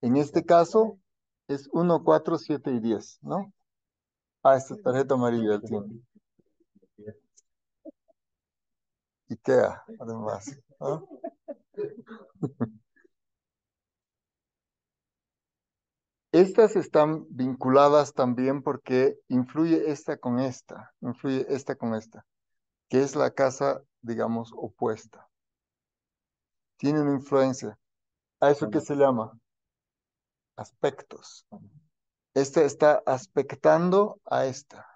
En este caso es 1, 4, 7 y 10, ¿no? Ah, esta tarjeta amarilla tiene. IKEA, además, ¿no? Estas están vinculadas también porque influye influye esta con esta, que es la casa, digamos, opuesta. Tiene una influencia. ¿A eso qué se llama? Aspectos. Esta está aspectando a esta.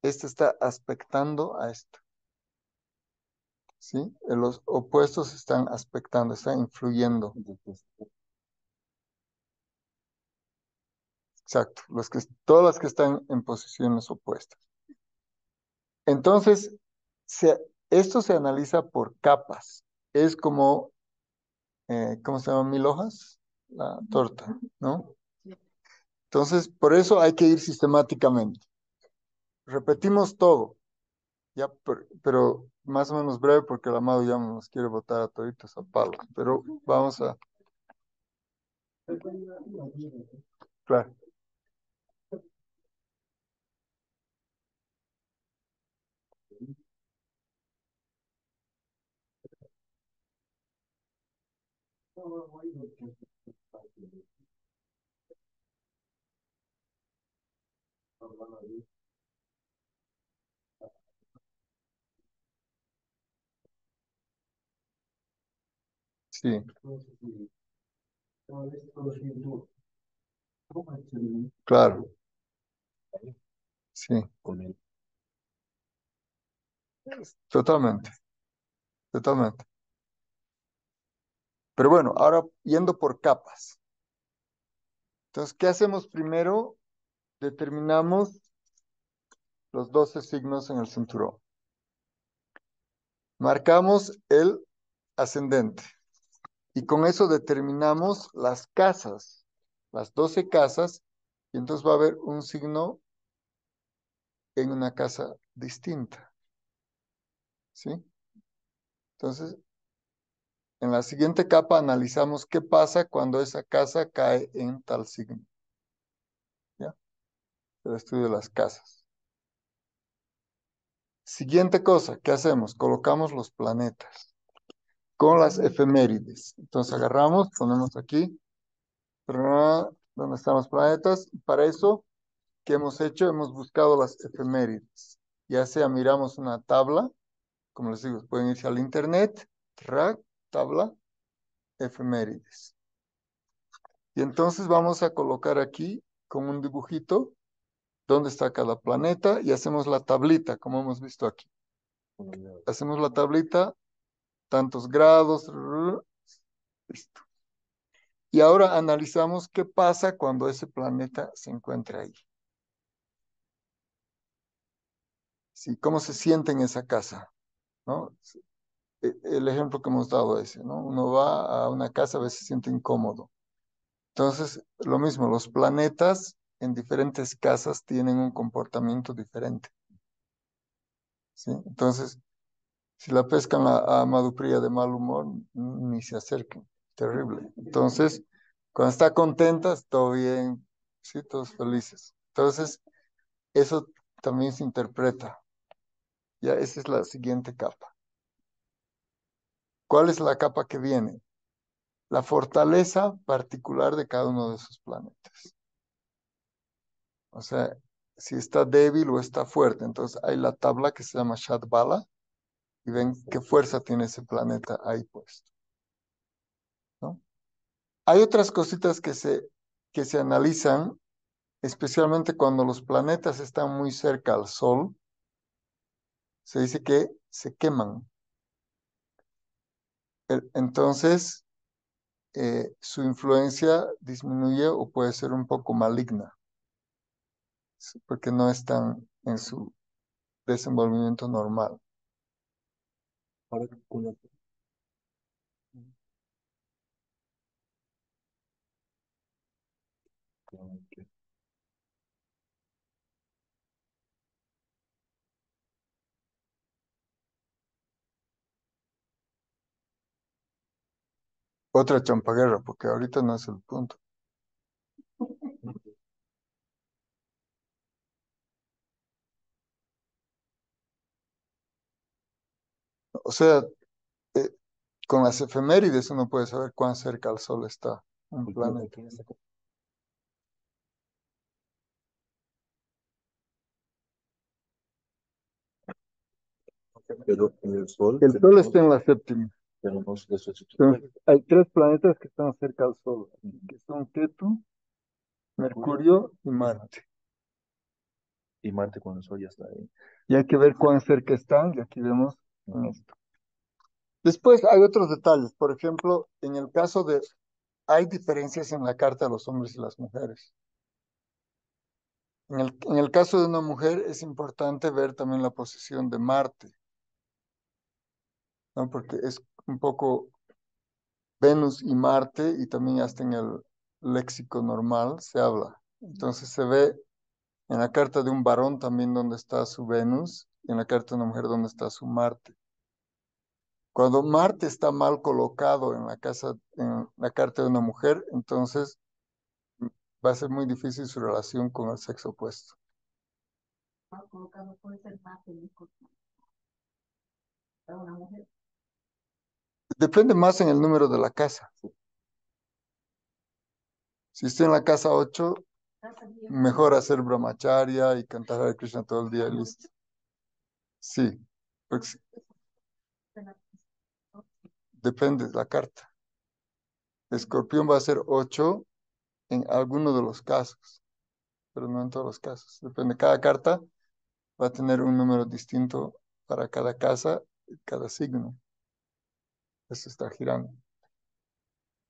Esta está aspectando a esta. ¿Sí? Los opuestos están aspectando, están influyendo. Exacto. Todas las que están en posiciones opuestas. Entonces, esto se analiza por capas. Es como, ¿cómo se llama? 1000 hojas. la torta, ¿no? Entonces, por eso hay que ir sistemáticamente. Repetimos todo, ya, pero más o menos breve porque el amado ya nos quiere botar a toditos a palos. Pero vamos a... Claro, sí, claro, sí, totalmente, totalmente. Pero bueno, ahora yendo por capas. Entonces, ¿qué hacemos primero? Determinamos los 12 signos en el cinturón. Marcamos el ascendente y con eso determinamos las casas, las 12 casas, y entonces va a haber un signo en una casa distinta, ¿sí? Entonces, en la siguiente capa analizamos qué pasa cuando esa casa cae en tal signo, ¿ya? El estudio de las casas. Siguiente cosa, ¿qué hacemos? Colocamos los planetas con las efemérides. Entonces agarramos, ponemos aquí, ¿dónde están los planetas? Para eso, ¿qué hemos hecho? Hemos buscado las efemérides. Ya sea miramos una tabla, como les digo, pueden irse al internet, tabla, efemérides. Y entonces vamos a colocar aquí con un dibujito dónde está cada planeta y hacemos la tablita, como hemos visto aquí. Hacemos la tablita, tantos grados, listo. Y ahora analizamos qué pasa cuando ese planeta se encuentra ahí. Sí, cómo se siente en esa casa, ¿no? El ejemplo que hemos dado es ese, ¿no? Uno va a una casa, a veces se siente incómodo. Entonces, lo mismo, los planetas en diferentes casas tienen un comportamiento diferente, ¿sí? Entonces, si la pescan a Madupría de mal humor, ni se acerquen, terrible. Entonces, cuando está contenta, todo bien, sí, todos felices. Entonces, eso también se interpreta. Ya, esa es la siguiente capa. ¿Cuál es la capa que viene? La fortaleza particular de cada uno de esos planetas. O sea, si está débil o está fuerte. Entonces hay la tabla que se llama Shadbala y ven qué fuerza tiene ese planeta ahí puesto, ¿no? Hay otras cositas que se analizan, especialmente cuando los planetas están muy cerca al Sol, se dice que se queman. Entonces, su influencia disminuye o puede ser un poco maligna, ¿sí? Porque no están en su desenvolvimiento normal. Ahora, Otra champaguerra, porque ahorita no es el punto. O sea, eh, con las efemérides uno puede saber cuán cerca al Sol está un planeta. pero en el Sol El Sol está en la séptima. tenemos eso. Entonces, hay 3 planetas que están cerca al Sol, que son Ketu, Mercurio y Marte. Y Marte con el Sol ya está ahí. Y hay que ver cuán cerca están, y aquí vemos en esto. Después hay otros detalles. Por ejemplo, en el caso de... Hay diferencias en la carta de los hombres y las mujeres. En el caso de una mujer es importante ver también la posición de Marte, ¿no? Porque es un poco Venus y Marte, y también hasta en el léxico normal se habla. Entonces se ve en la carta de un varón también donde está su Venus, y en la carta de una mujer donde está su Marte. Cuando Marte está mal colocado en la casa, en la carta de una mujer, entonces va a ser muy difícil su relación con el sexo opuesto. Mal colocado puede ser más feliz para una mujer. Depende más en el número de la casa. Si está en la casa 8, Casa 10, mejor hacer brahmacharya y cantar Hare Krishna todo el día y listo. Sí, porque depende de la carta. Escorpión va a ser 8 en alguno de los casos, pero no en todos los casos. Depende, cada carta va a tener un número distinto para cada casa y cada signo. Eso está girando,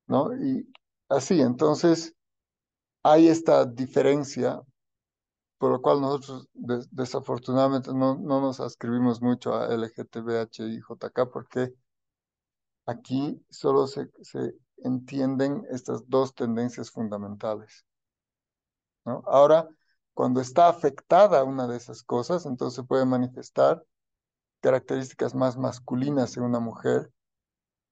¿no? Y así, entonces, hay esta diferencia, por lo cual nosotros desafortunadamente no nos ascribimos mucho a LGTBHIJK, porque aquí solo se entienden estas dos tendencias fundamentales, ¿no? Ahora, cuando está afectada una de esas cosas, entonces se puede manifestar características más masculinas en una mujer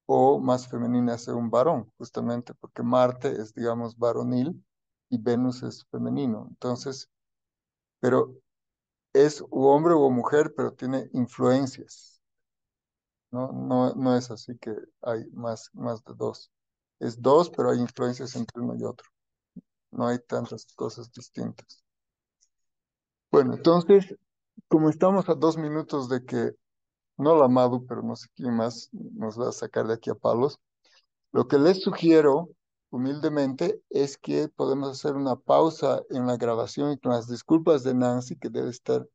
o más femeninas en un varón, justamente porque Marte es, digamos, varonil y Venus es femenino. Entonces, pero es u hombre o mujer, pero tiene influencias, ¿no? No es así que hay más de dos. Es dos, pero hay influencias entre uno y otro. No hay tantas cosas distintas. Bueno, entonces, como estamos a 2 minutos de que, no la Madu, pero no sé quién más nos va a sacar de aquí a palos, lo que les sugiero humildemente es que podemos hacer una pausa en la grabación y con las disculpas de Nancy, que debe estar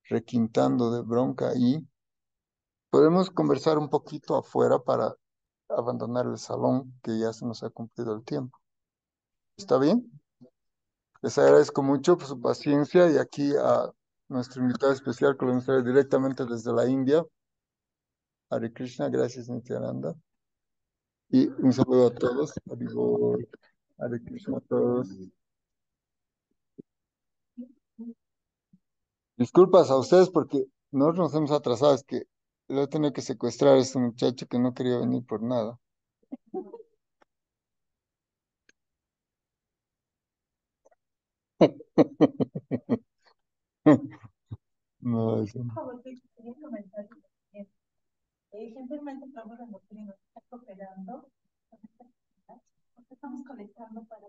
requintando de bronca ahí, podemos conversar un poquito afuera para abandonar el salón, que ya se nos ha cumplido el tiempo. ¿Está bien? Les agradezco mucho por su paciencia y aquí a nuestro invitado especial que lo nos trae directamente desde la India. Hare Krishna, gracias Nityananda. Y un saludo a todos. Haribol. Hare Krishna a todos. Disculpas a ustedes porque nosotros nos hemos atrasado, es que lo he tenido que secuestrar a este muchacho que no quería venir por nada. No, eso no. por favor, que quería comentar que gentilmente estamos en los primos, está cooperando, porque estamos conectando para